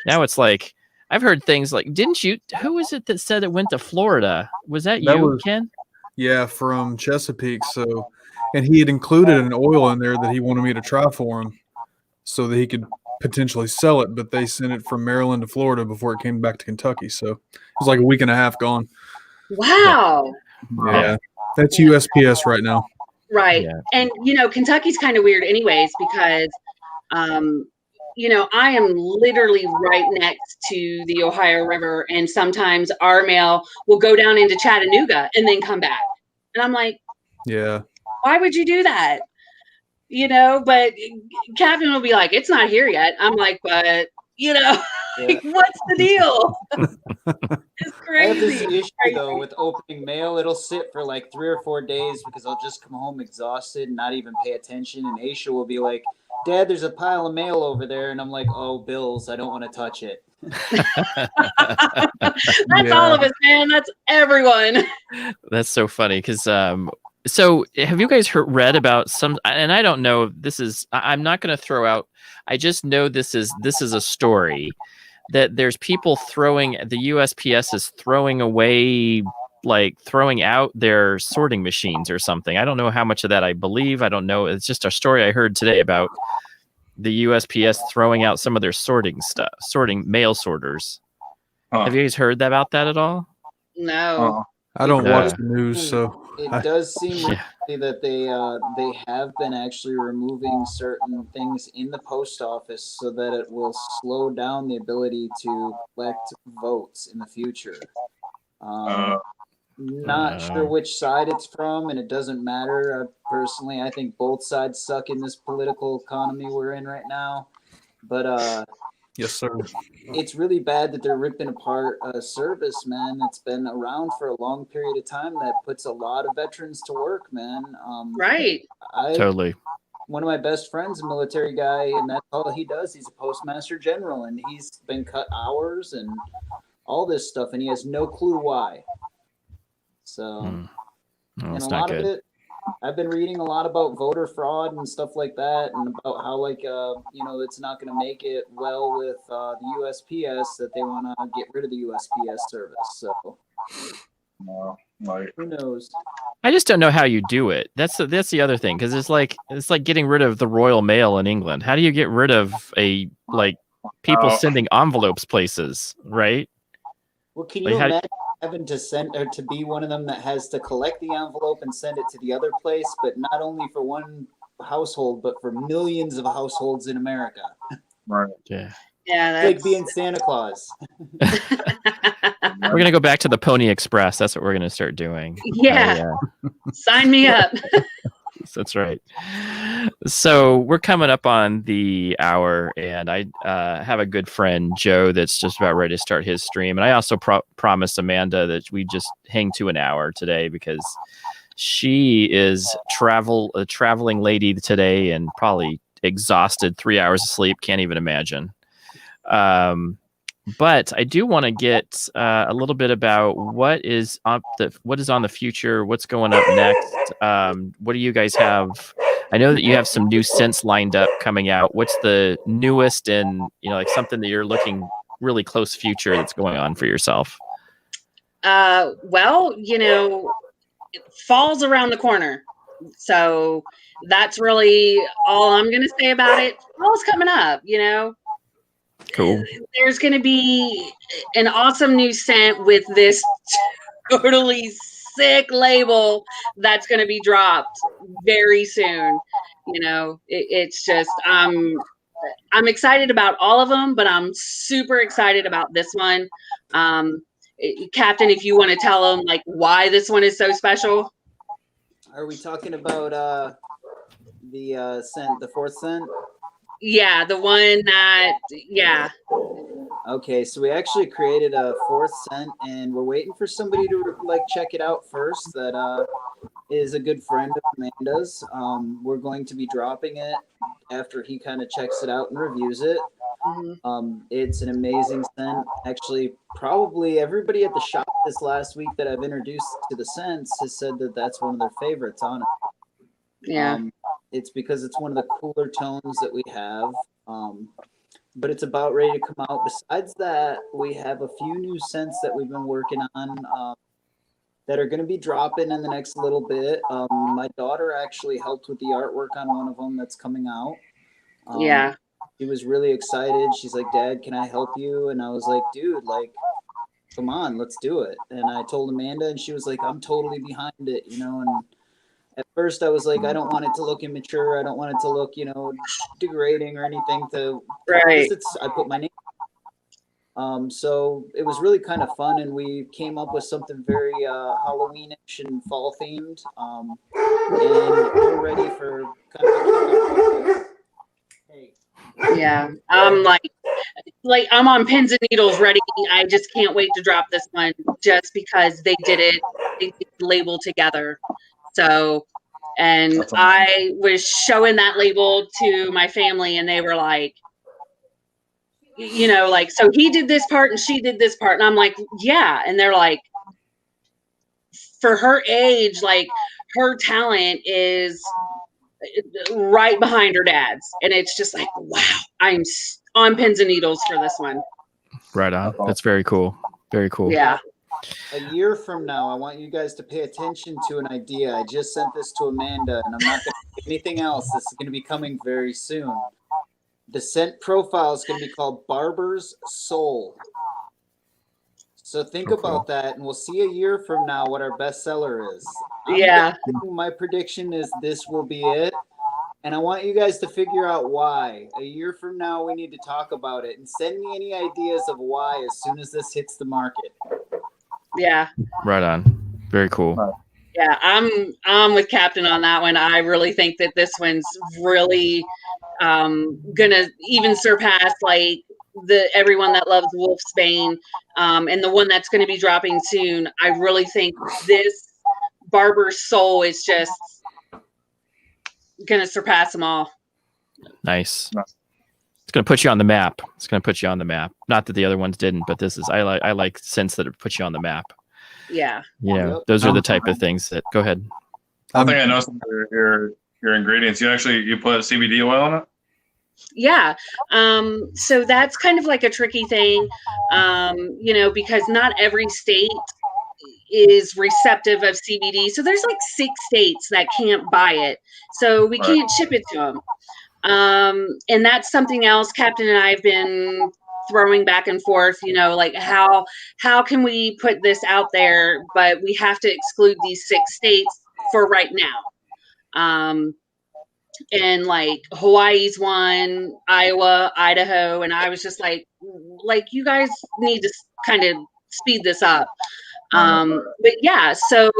Now it's like, I've heard things like, who was it that said it went to Florida? Was that you, Ken? Yeah, from Chesapeake. So, and he had included an oil in there that he wanted me to try for him so that he could potentially sell it, but they sent it from Maryland to Florida before it came back to Kentucky. So it was like a week and a half gone. Wow. Yeah. That's USPS right now. Right. Yeah. And, Kentucky's kind of weird anyways, because, I am literally right next to the Ohio River, and sometimes our mail will go down into Chattanooga and then come back. And I'm like, yeah, why would you do that? But Captain will be like, it's not here yet. I'm like, but, what's the deal? It's crazy. I have this issue, though, with opening mail. It'll sit for like 3 or 4 days because I'll just come home exhausted and not even pay attention. And Aisha will be like, Dad, there's a pile of mail over there. And I'm like, oh, bills. I don't want to touch it. That's all of us, man. That's everyone. That's so funny because so have you guys read about some, and I don't know, I'm not going to throw out, I just know this is a story that there's people the USPS is throwing out their sorting machines or something. I don't know how much of that I believe. I don't know. It's just a story I heard today about the USPS throwing out some of their sorting mail sorters. Have you guys heard about that at all? No. I don't watch the news, so it does seem that they have been actually removing certain things in the post office so that it will slow down the ability to collect votes in the future. Not sure which side it's from, and it doesn't matter. Personally, I think both sides suck in this political economy we're in right now. But yes, sir. It's really bad that they're ripping apart a service, man. That's been around for a long period of time. That puts a lot of veterans to work, man. Right. Totally. One of my best friends, a military guy, and that's all he does. He's a postmaster general, and he's been cut hours and all this stuff, and he has no clue why. So, No, and it's a not lot good. of it, I've been reading a lot about voter fraud and stuff like that, and about how it's not going to make it well with the USPS, that they want to get rid of the USPS service. So who knows? I just don't know how you do it. That's the other thing, because it's like getting rid of the Royal Mail in England. How do you get rid of people sending envelopes places, right? Well, can you imagine having to send or to be one of them that has to collect the envelope and send it to the other place, but not only for one household, but for millions of households in America? Right. Yeah. Yeah, that's like being Santa Claus. We're gonna go back to the Pony Express. That's what we're gonna start doing. Yeah. Sign me up. That's right. So we're coming up on the hour, and I have a good friend, Joe, that's just about ready to start his stream. And I also promised Amanda that we just hang to an hour today, because she is a traveling lady today and probably exhausted, 3 hours of sleep. Can't even imagine. But I do want to get a little bit about what is on the future, what's going up next. What do you guys have? I know that you have some new scents lined up coming out. What's the newest and something that you're looking really close future that's going on for yourself? Well, fall's around the corner, so that's really all I'm going to say about it. Fall's coming up, Cool. There's going to be an awesome new scent with this totally sick label that's going to be dropped very soon. It's just I'm excited about all of them, but I'm super excited about this one. Captain, if you want to tell them why this one is so special. Are we talking about the scent, the fourth scent? Yeah, the one that, yeah. Okay, so we actually created a fourth scent, and we're waiting for somebody to check it out first. That is a good friend of Amanda's. We're going to be dropping it after he kind of checks it out and reviews it. Mm-hmm. It's an amazing scent. Actually, probably everybody at the shop this last week that I've introduced to the scents has said that that's one of their favorites on it. Yeah. It's because it's one of the cooler tones that we have. But it's about ready to come out. Besides that, we have a few new scents that we've been working on that are going to be dropping in the next little bit. My daughter actually helped with the artwork on one of them that's coming out. Yeah. She was really excited. She's like, "Dad, can I help you?" And I was like, "Dude, come on, let's do it." And I told Amanda, and she was like, "I'm totally behind it," and at first I was like, I don't want it to look immature. I don't want it to look, degrading or anything right. I put my name. So it was really kind of fun, and we came up with something very Halloweenish and fall themed. And we're ready for kind of a hey. Yeah. I'm I'm on pins and needles ready. I just can't wait to drop this one just because they did the label together. So, and I was showing that label to my family, and they were like, so he did this part and she did this part. And I'm like, yeah. And they're like, for her age, her talent is right behind her dad's. And it's just like, wow, I'm on pins and needles for this one. Right on. That's very cool. Very cool. Yeah. A year from now, I want you guys to pay attention to an idea. I just sent this to Amanda, and I'm not going to say anything else. This is going to be coming very soon. The scent profile is going to be called Barber's Soul. So think about that, and we'll see a year from now what our bestseller is. My prediction is this will be it. And I want you guys to figure out why. A year from now, we need to talk about it. And send me any ideas of why as soon as this hits the market. Yeah. Right on. Very cool. Yeah, I'm with Captain on that one. I really think that this one's really gonna even surpass the everyone that loves Wolfsbane, and the one that's going to be dropping soon. I really think this Barber's Soul is just going to surpass them all. Nice. It's going to put you on the map. It's going to put you on the map. Not that the other ones didn't, but this is, I like scents that put you on the map. Yeah. Those are the type of things that, go ahead. I think I know some of your ingredients. You put CBD oil in it? Yeah. So that's kind of like a tricky thing, because not every state is receptive of CBD. So there's like 6 states that can't buy it. So we can't ship it to them. And that's something else Captain and I have been throwing back and forth, like how can we put this out there, but we have to exclude these 6 states for right now. And like Hawaii's one, Iowa, Idaho, and I was just like you guys need to kind of speed this up. But yeah, so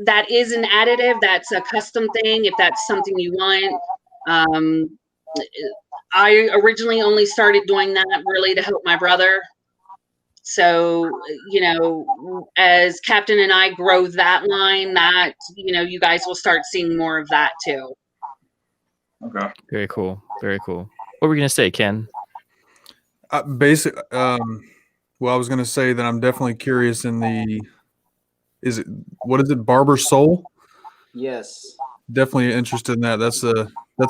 that is an additive. That's a custom thing. If that's something you want. I originally only started doing that really to help my brother. So, as Captain and I grow that line, that, you guys will start seeing more of that too. Okay. Very cool. Very cool. What were we going to say, Ken? Well, I was going to say that I'm definitely curious what is it? Barber Soul? Yes. Definitely interested in that. That's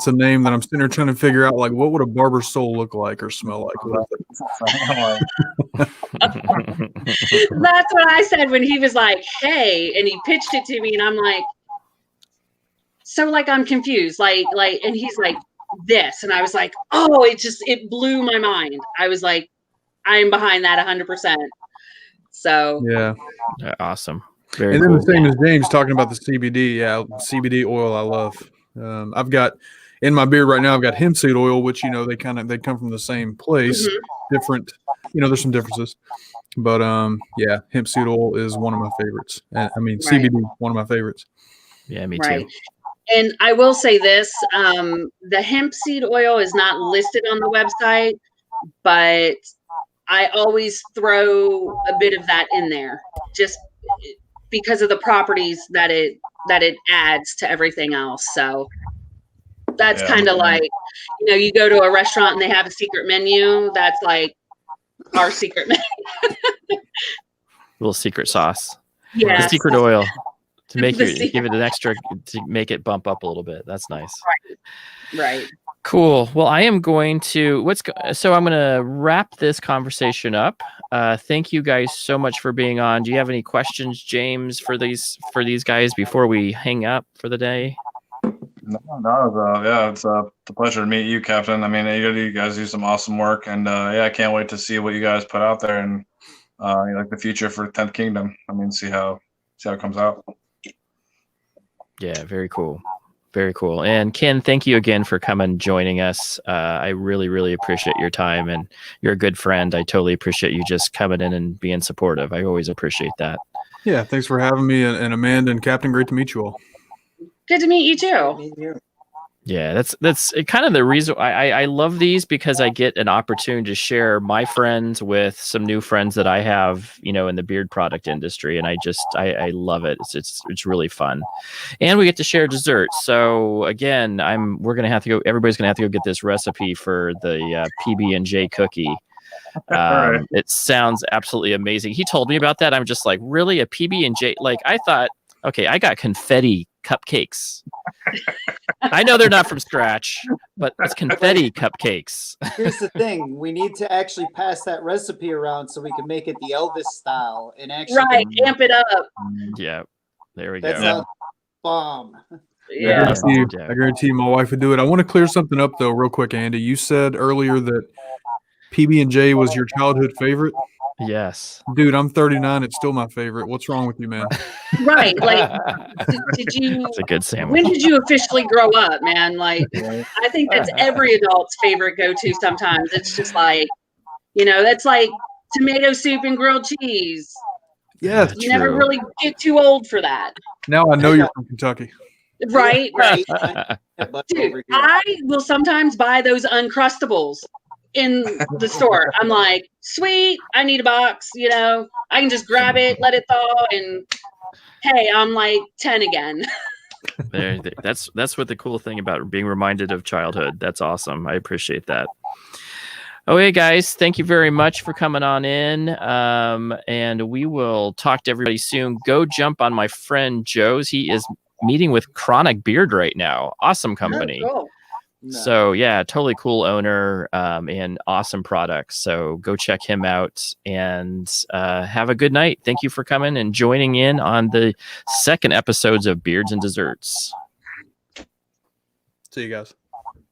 a name that I'm sitting there trying to figure out, like, what would a barber soul look like or smell like? That's what I said when he was like, hey, and he pitched it to me, and I'm like, so like, I'm confused. Like, and he's like, this. And I was like, oh, it blew my mind. I was like, I'm behind that 100%. So. Yeah. Awesome. Very and then cool. the same as James talking about the CBD. Yeah, CBD oil I love. I've got in my beard right now. I've got hemp seed oil, which they come from the same place. Mm-hmm. Different, there's some differences, but yeah, hemp seed oil is one of my favorites. CBD, one of my favorites. Yeah, me too. And I will say this: the hemp seed oil is not listed on the website, but I always throw a bit of that in there, just because of the properties that it adds to everything else. So that's kind of like, you go to a restaurant and they have a secret menu. That's like our secret menu. Little secret sauce. Yeah. The secret oil to give it an extra, to make it bump up a little bit. That's nice. Right. Cool. Well, I am going to so I'm going to wrap this conversation up. Thank you guys so much for being on. Do you have any questions, James, for these guys before we hang up for the day? No, it's a pleasure to meet you, Captain. I mean, you guys do some awesome work, and I can't wait to see what you guys put out there and like the future for 10th Kingdom. I mean, see how it comes out. Yeah, very cool. Very cool. And Ken, thank you again for coming and joining us. I really, really appreciate your time, and you're a good friend. I totally appreciate you just coming in and being supportive. I always appreciate that. Yeah, thanks for having me, and Amanda and Captain, great to meet you all. Good to meet you too. Yeah, that's kind of the reason I love these, because I get an opportunity to share my friends with some new friends that I have, in the beard product industry, and I love it. It's really fun, and we get to share dessert. So again, everybody's gonna have to go get this recipe for the PB&J cookie. It sounds absolutely amazing. He told me about that. I'm just like, really, a PB&J? Like, I thought, okay, I got confetti cupcakes. I know they're not from scratch, but it's confetti cupcakes. Here's the thing: we need to actually pass that recipe around so we can make it the Elvis style and actually amp it up. Yeah, there we That's go. a bomb. Yeah, I guarantee you my wife would do it. I want to clear something up though, real quick, Andy. You said earlier that PB&J was your childhood favorite. Yes, dude, I'm 39. It's still my favorite. What's wrong with you, man? Right. Like, did you? That's a good sandwich. When did you officially grow up, man? Like, I think that's every adult's favorite go-to. Sometimes it's just like, that's like tomato soup and grilled cheese. Yeah, you never really get too old for that. Now I know you're from Kentucky. Right. Dude, I will sometimes buy those Uncrustables in the store. I'm like, sweet, I need a box, I can just grab it, let it thaw, and hey, I'm like 10 again. That's what the cool thing about being reminded of childhood. That's awesome. I appreciate that. Okay, guys, thank you very much for coming on in. And we will talk to everybody soon. Go jump on my friend Joe's. He is meeting with Chronic Beard right now. Awesome company. Oh, cool. No. So yeah, totally cool owner and awesome products. So go check him out and have a good night. Thank you for coming and joining in on the second episodes of Beards and Desserts. See you guys.